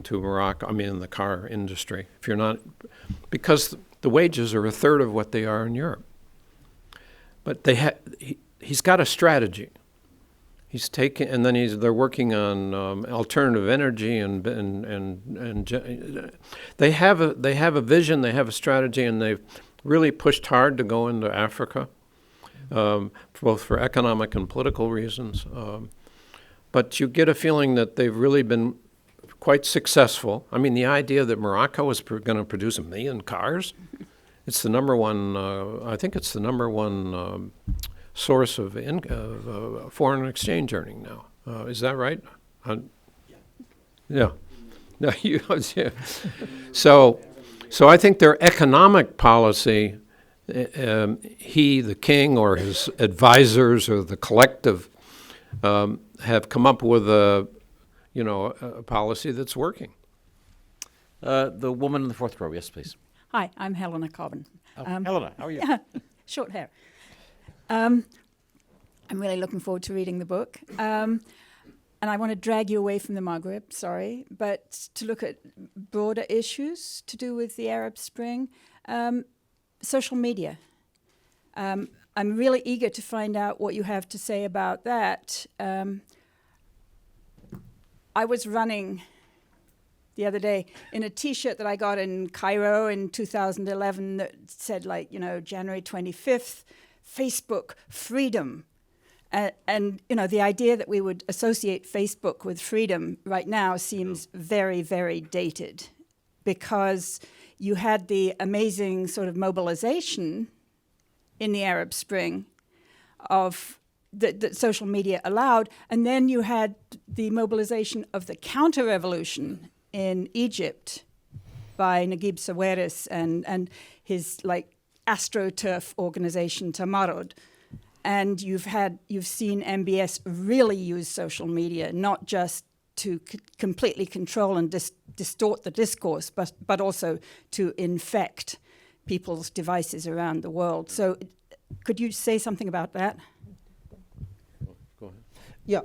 to Morocco, in the car industry. If you're not, because the wages are a third of what they are in Europe. But he's got a strategy. He's taken, and then they're working on alternative energy, and they have a vision, they have a strategy, and they've really pushed hard to go into Africa, both for economic and political reasons. But you get a feeling that they've really been quite successful. The idea that Morocco is going to produce 1 million cars, it's the number one. I think it's the number one source of foreign exchange earning now. Is that right? Yeah. No, yeah. So I think their economic policy, the king or his advisors or the collective have come up with a policy that's working. The woman in the fourth row, yes, please. Hi, I'm Helena Cobbin. Helena, how are you? Short hair. I'm really looking forward to reading the book. And I want to drag you away from the Maghreb, sorry, but to look at broader issues to do with the Arab Spring. Social media. I'm really eager to find out what you have to say about that. I was running the other day in a T-shirt that I got in Cairo in 2011 that said, January 25th, Facebook freedom. And the idea that we would associate Facebook with freedom right now seems very, very dated, because you had the amazing sort of mobilization in the Arab Spring of that social media allowed, and then you had the mobilization of the counter-revolution in Egypt by Naguib Sawiris and his AstroTurf organization Tamarud. And you've seen MBS really use social media, not just to completely control and distort the discourse, but also to infect people's devices around the world. So could you say something about that? Go ahead. Yeah.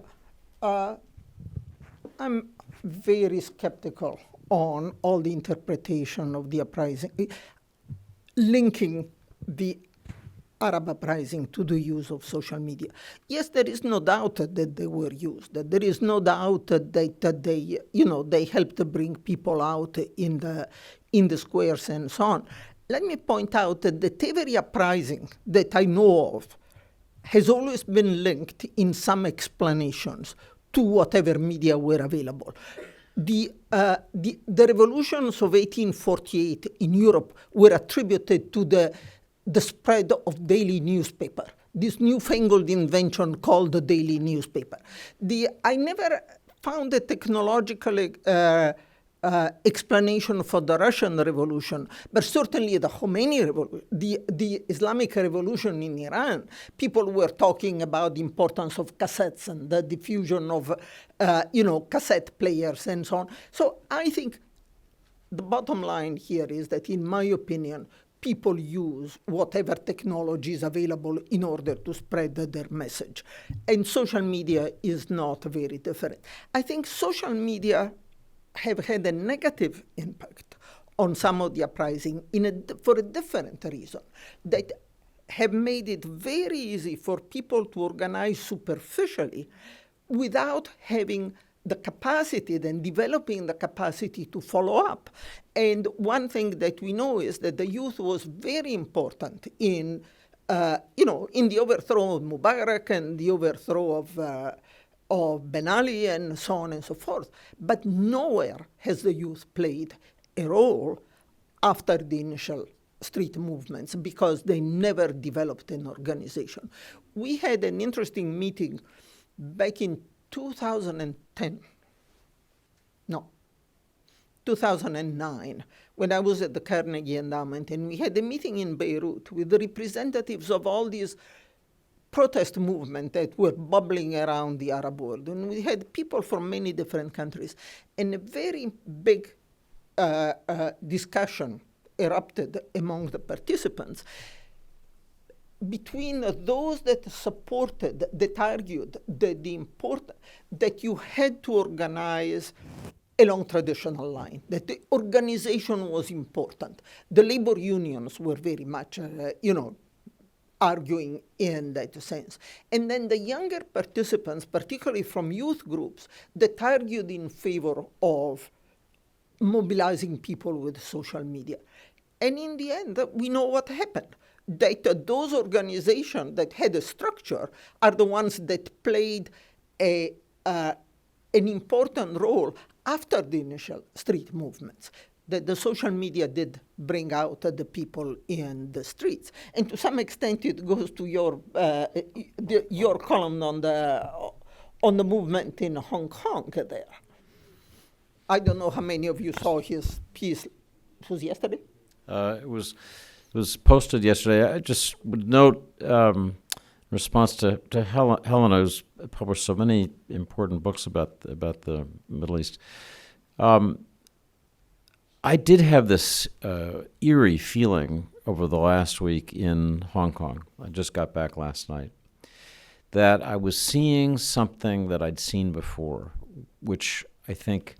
I'm very skeptical on all the interpretation of the uprising, linking the Arab uprising to the use of social media. Yes, there is no doubt that they were used. That there is no doubt that they helped to bring people out in the squares and so on. Let me point out that every uprising that I know of has always been linked in some explanations to whatever media were available. The revolutions of 1848 in Europe were attributed to the spread of daily newspaper, this newfangled invention called the daily newspaper. I never found a technological explanation for the Russian Revolution, but certainly the Khomeini Revolution, the Islamic Revolution in Iran, people were talking about the importance of cassettes and the diffusion of, cassette players and so on. So I think the bottom line here is that, in my opinion, people use whatever technology is available in order to spread their message. And social media is not very different. I think social media have had a negative impact on some of the uprising for a different reason, that have made it very easy for people to organize superficially without having the capacity, then developing the capacity to follow up. And one thing that we know is that the youth was very important in the overthrow of Mubarak and the overthrow of Ben Ali and so on and so forth. But nowhere has the youth played a role after the initial street movements because they never developed an organization. We had an interesting meeting back in 2010. No, 2009, when I was at the Carnegie Endowment, and we had a meeting in Beirut with the representatives of all these protest movements that were bubbling around the Arab world. And we had people from many different countries. And a very big discussion erupted among the participants between those that supported, that argued that you had to organize along traditional line, that the organization was important. The labor unions were very much, arguing in that sense. And then the younger participants, particularly from youth groups, that argued in favor of mobilizing people with social media. And in the end, we know what happened. That those organizations that had a structure are the ones that played an important role after the initial street movements. That the social media did bring out the people in the streets. And to some extent, it goes to your column on the movement in Hong Kong there. I don't know how many of you saw his piece. It was yesterday? It was posted yesterday. I just would note, in response to Helena, who's published so many important books about the Middle East. I did have this eerie feeling over the last week in Hong Kong. I just got back last night. That I was seeing something that I'd seen before, which I think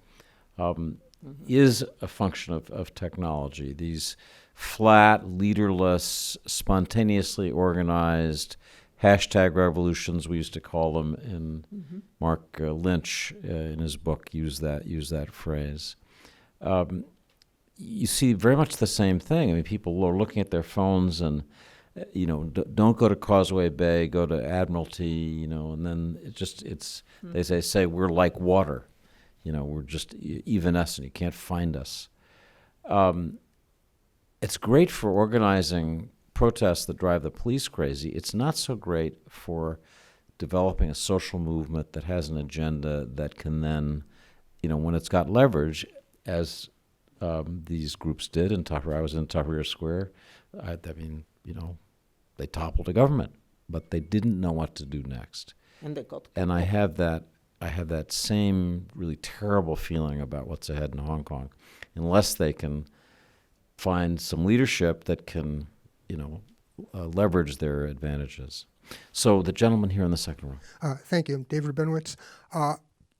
is a function of technology. These flat, leaderless, spontaneously organized hashtag revolutions, we used to call them, and Mark Lynch in his book used that phrase. You see very much the same thing. I mean, people are looking at their phones and, don't go to Causeway Bay, go to Admiralty, and then they say we're like water. We're just evanescent. You can't find us. It's great for organizing protests that drive the police crazy. It's not so great for developing a social movement that has an agenda that can then, when it's got leverage, as these groups did in Tahrir. I was in Tahrir Square. They toppled the government, but they didn't know what to do next. And I have that same really terrible feeling about what's ahead in Hong Kong, unless they can find some leadership that can, leverage their advantages. So the gentleman here in the second row. Thank you, David Benowitz.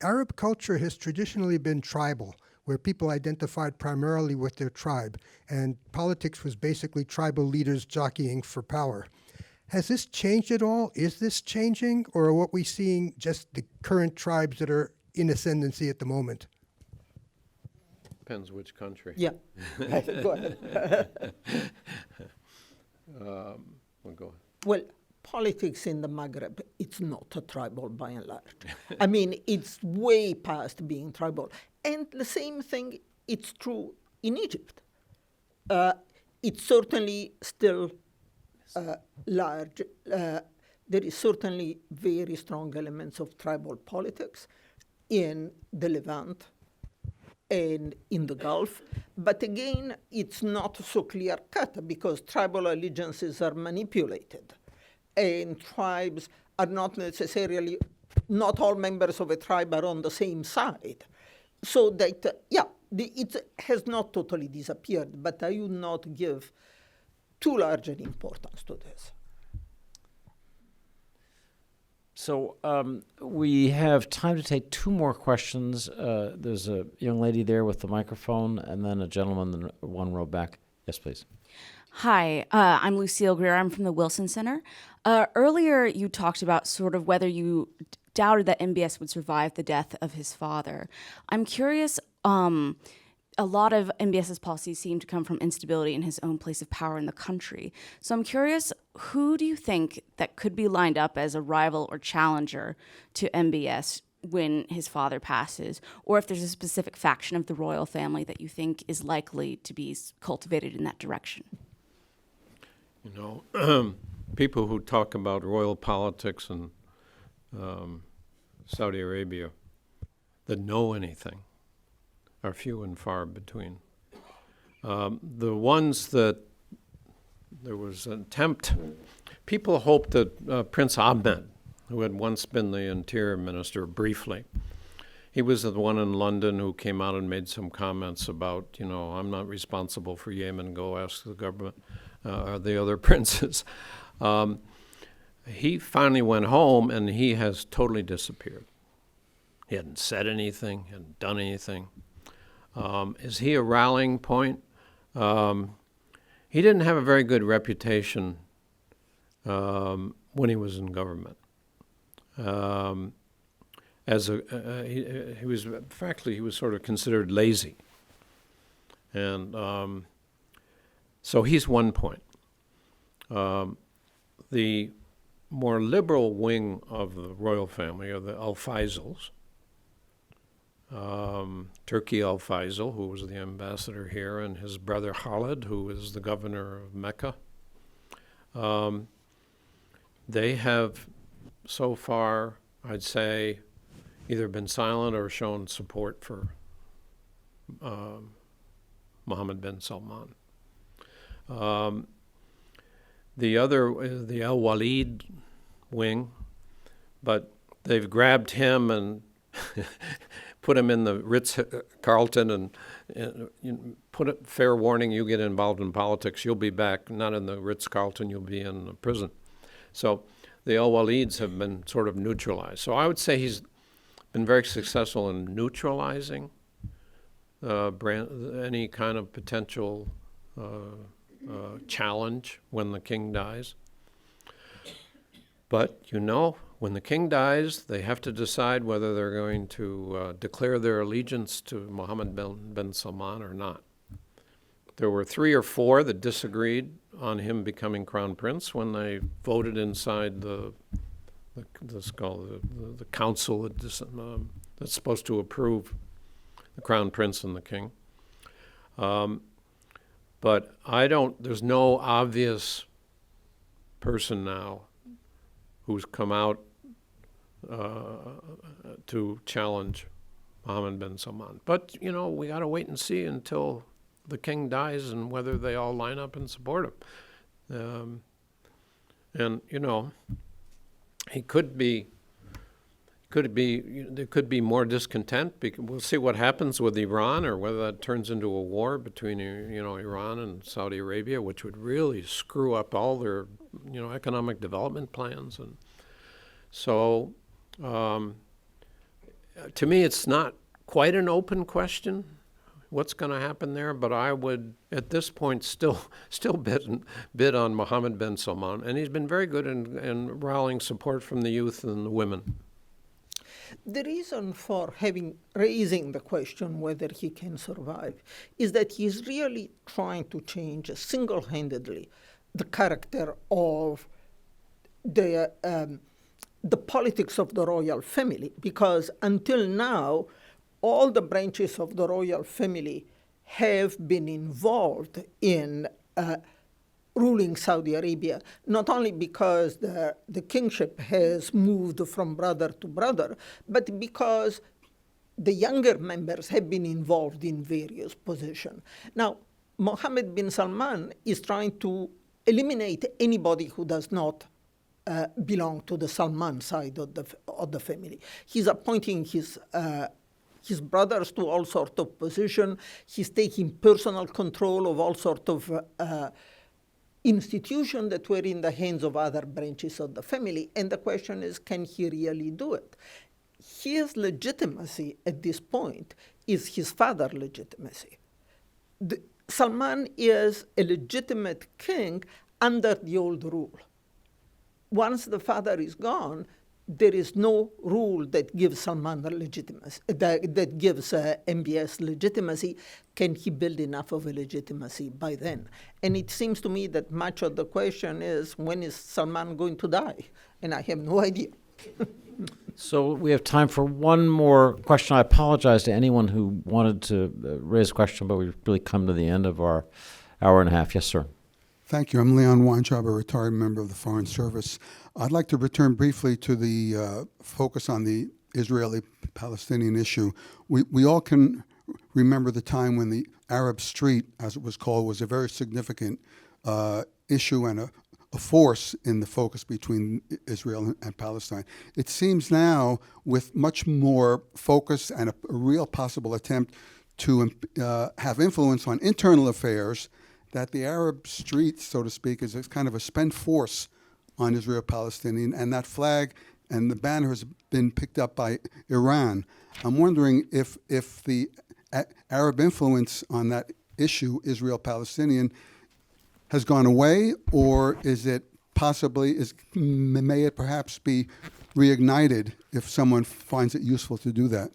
Arab culture has traditionally been tribal, where people identified primarily with their tribe, and politics was basically tribal leaders jockeying for power. Has this changed at all? Is this changing, or are what we're seeing just the current tribes that are in ascendancy at the moment? Depends which country. Yeah. Go ahead. Go ahead. Well, politics in the Maghreb, it's not a tribal by and large. I mean, it's way past being tribal. And the same thing, it's true in Egypt. It's certainly still large. There is certainly very strong elements of tribal politics in the Levant and in the Gulf. But again, it's not so clear-cut because tribal allegiances are manipulated. And tribes are not necessarily, not all members of a tribe are on the same side. So that, it has not totally disappeared, but I would not give too large an importance to this. So we have time to take two more questions. There's a young lady there with the microphone, and then a gentleman one row back. Yes, please. Hi, I'm Lucille Greer. I'm from the Wilson Center. Earlier, you talked about sort of whether you doubted that MBS would survive the death of his father. I'm curious, a lot of MBS's policies seem to come from instability in his own place of power in the country. So I'm curious, who do you think that could be lined up as a rival or challenger to MBS when his father passes? Or if there's a specific faction of the royal family that you think is likely to be cultivated in that direction? You know, people who talk about royal politics in Saudi Arabia that know anything are few and far between. The ones that there was an attempt, people hoped that Prince Ahmed, who had once been the interior minister briefly, he was the one in London who came out and made some comments about, you know, I'm not responsible for Yemen, go ask the government or the other princes. He finally went home and he has totally disappeared. He hadn't said anything, hadn't done anything. Is he a rallying point? He didn't have a very good reputation when he was in government. He was, frankly, he was sort of considered lazy. And so he's one point. The more liberal wing of the royal family are the Al-Faisals. Turki Al-Faisal, who was the ambassador here, and his brother Khalid, who is the governor of Mecca. They have, so far, I'd say, either been silent or shown support for Mohammed bin Salman. The other is the Al-Walid wing, but they've grabbed him and put him in the Ritz-Carlton and put a fair warning, you get involved in politics, you'll be back, not in the Ritz-Carlton, you'll be in prison. So the Al-Walids have been sort of neutralized. So I would say he's been very successful in neutralizing any kind of potential challenge when the king dies. But, you know, when the king dies, they have to decide whether they're going to declare their allegiance to Mohammed bin Salman or not. There were 3 or 4 that disagreed on him becoming crown prince when they voted inside the council that's supposed to approve the crown prince and the king. But there's no obvious person now who's come out to challenge Mohammed bin Salman. But, you know, we got to wait and see until the king dies and whether they all line up and support him. And, you know, there could be more discontent. We'll see what happens with Iran, or whether that turns into a war between, you know, Iran and Saudi Arabia, which would really screw up all their, you know, economic development plans. And so, to me, it's not quite an open question, what's going to happen there, but I would, at this point, still bid on Mohammed bin Salman, and he's been very good in rallying support from the youth and the women. The reason for raising the question whether he can survive is that he's really trying to change single-handedly the character of the politics of the royal family, because until now, all the branches of the royal family have been involved in ruling Saudi Arabia, not only because the kingship has moved from brother to brother, but because the younger members have been involved in various positions. Now, Mohammed bin Salman is trying to eliminate anybody who does not belong to the Salman side of the family. He's appointing his brothers to all sorts of positions. He's taking personal control of all sorts of institutions that were in the hands of other branches of the family. And the question is, can he really do it? His legitimacy at this point is his father's legitimacy. Salman is a legitimate king under the old rule. Once the father is gone, there is no rule that gives Salman the legitimacy, that gives MBS legitimacy. Can he build enough of a legitimacy by then? And it seems to me that much of the question is, when is Salman going to die? And I have no idea. So we have time for one more question. I apologize to anyone who wanted to raise a question, but we've really come to the end of our hour and a half. Yes, sir. Thank you. I'm Leon Weintraub, a retired member of the Foreign Service. I'd like to return briefly to the focus on the Israeli-Palestinian issue. We all can remember the time when the Arab Street, as it was called, was a very significant issue and a force in the focus between Israel and Palestine. It seems now, with much more focus and a real possible attempt to have influence on internal affairs, that the Arab Street, so to speak, is kind of a spent force on Israel-Palestinian, and that flag and the banner has been picked up by Iran. I'm wondering if the Arab influence on that issue, Israel-Palestinian, has gone away, or is it possibly, may it perhaps be reignited if someone finds it useful to do that?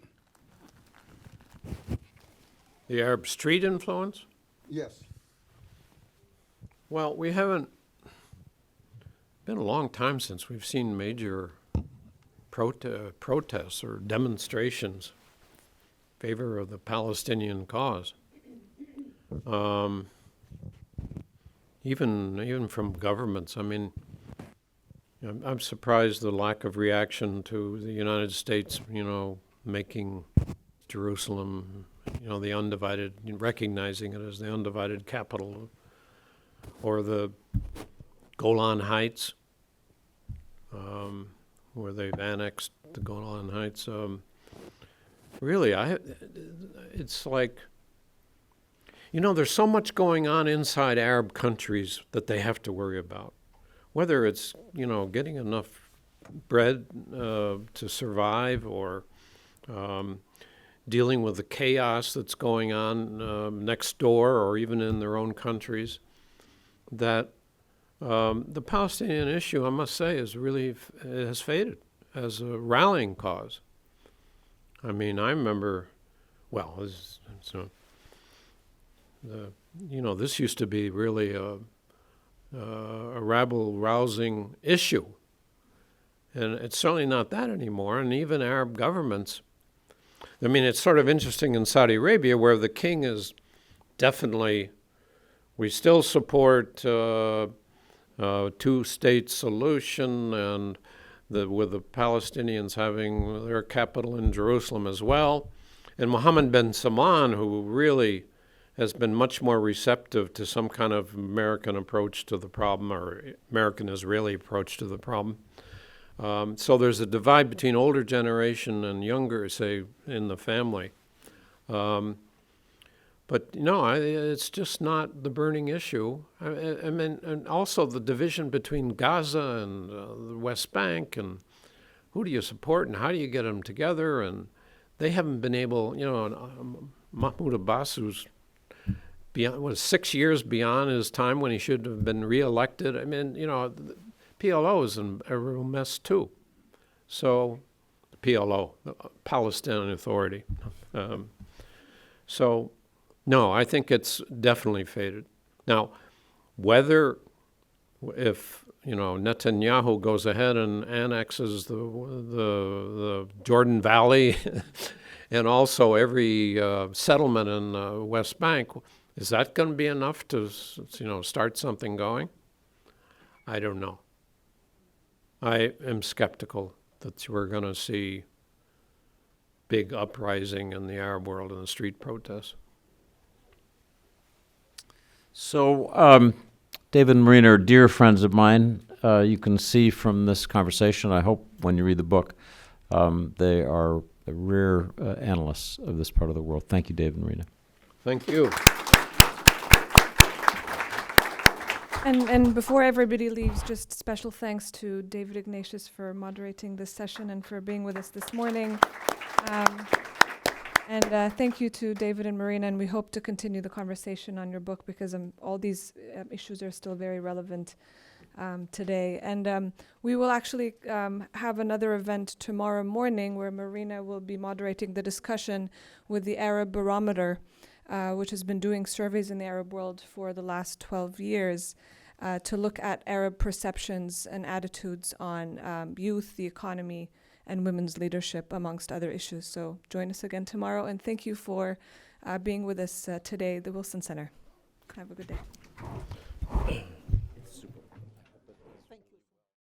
The Arab Street influence? Yes. Well, we haven't, been a long time since we've seen major protests or demonstrations in favor of the Palestinian cause. Even from governments. I mean, I'm surprised the lack of reaction to the United States, making Jerusalem, the undivided, recognizing it as the undivided capital, or the Golan Heights, where they've annexed the Golan Heights. Really, it's like, there's so much going on inside Arab countries that they have to worry about. Whether it's, getting enough bread to survive, or dealing with the chaos that's going on next door or even in their own countries, that the Palestinian issue, I must say, has faded as a rallying cause. I mean, I remember, this used to be really a rabble-rousing issue. And it's certainly not that anymore. And even Arab governments, I mean, it's sort of interesting in Saudi Arabia, where the king is definitely, we still support two-state solution, and with the Palestinians having their capital in Jerusalem as well. And Mohammed bin Salman, who really has been much more receptive to some kind of American approach to the problem, or American-Israeli approach to the problem. So there's a divide between older generation and younger, say, in the family. But no, it's just not the burning issue. I mean, and also the division between Gaza and the West Bank, and who do you support and how do you get them together? And they haven't been able, Mahmoud Abbas, who's 6 years beyond his time when he should have been reelected. I mean, the PLO is in a real mess too. So, the PLO, the Palestinian Authority. No, I think it's definitely faded. Now, if Netanyahu goes ahead and annexes the Jordan Valley and also every settlement in the West Bank, is that going to be enough to start something going? I don't know. I am skeptical that we're going to see big uprising in the Arab world and the street protests. So, David and Morena are dear friends of mine. You can see from this conversation, I hope when you read the book, they are rare analysts of this part of the world. Thank you, David and Morena. Thank you. And before everybody leaves, just special thanks to David Ignatius for moderating this session and for being with us this morning. And thank you to David and Morena, and we hope to continue the conversation on your book, because all these issues are still very relevant today. And we will actually have another event tomorrow morning where Morena will be moderating the discussion with the Arab Barometer, which has been doing surveys in the Arab world for the last 12 years to look at Arab perceptions and attitudes on youth, the economy, and women's leadership, amongst other issues. So join us again tomorrow, and thank you for being with us today at the Wilson Center. Have a good day.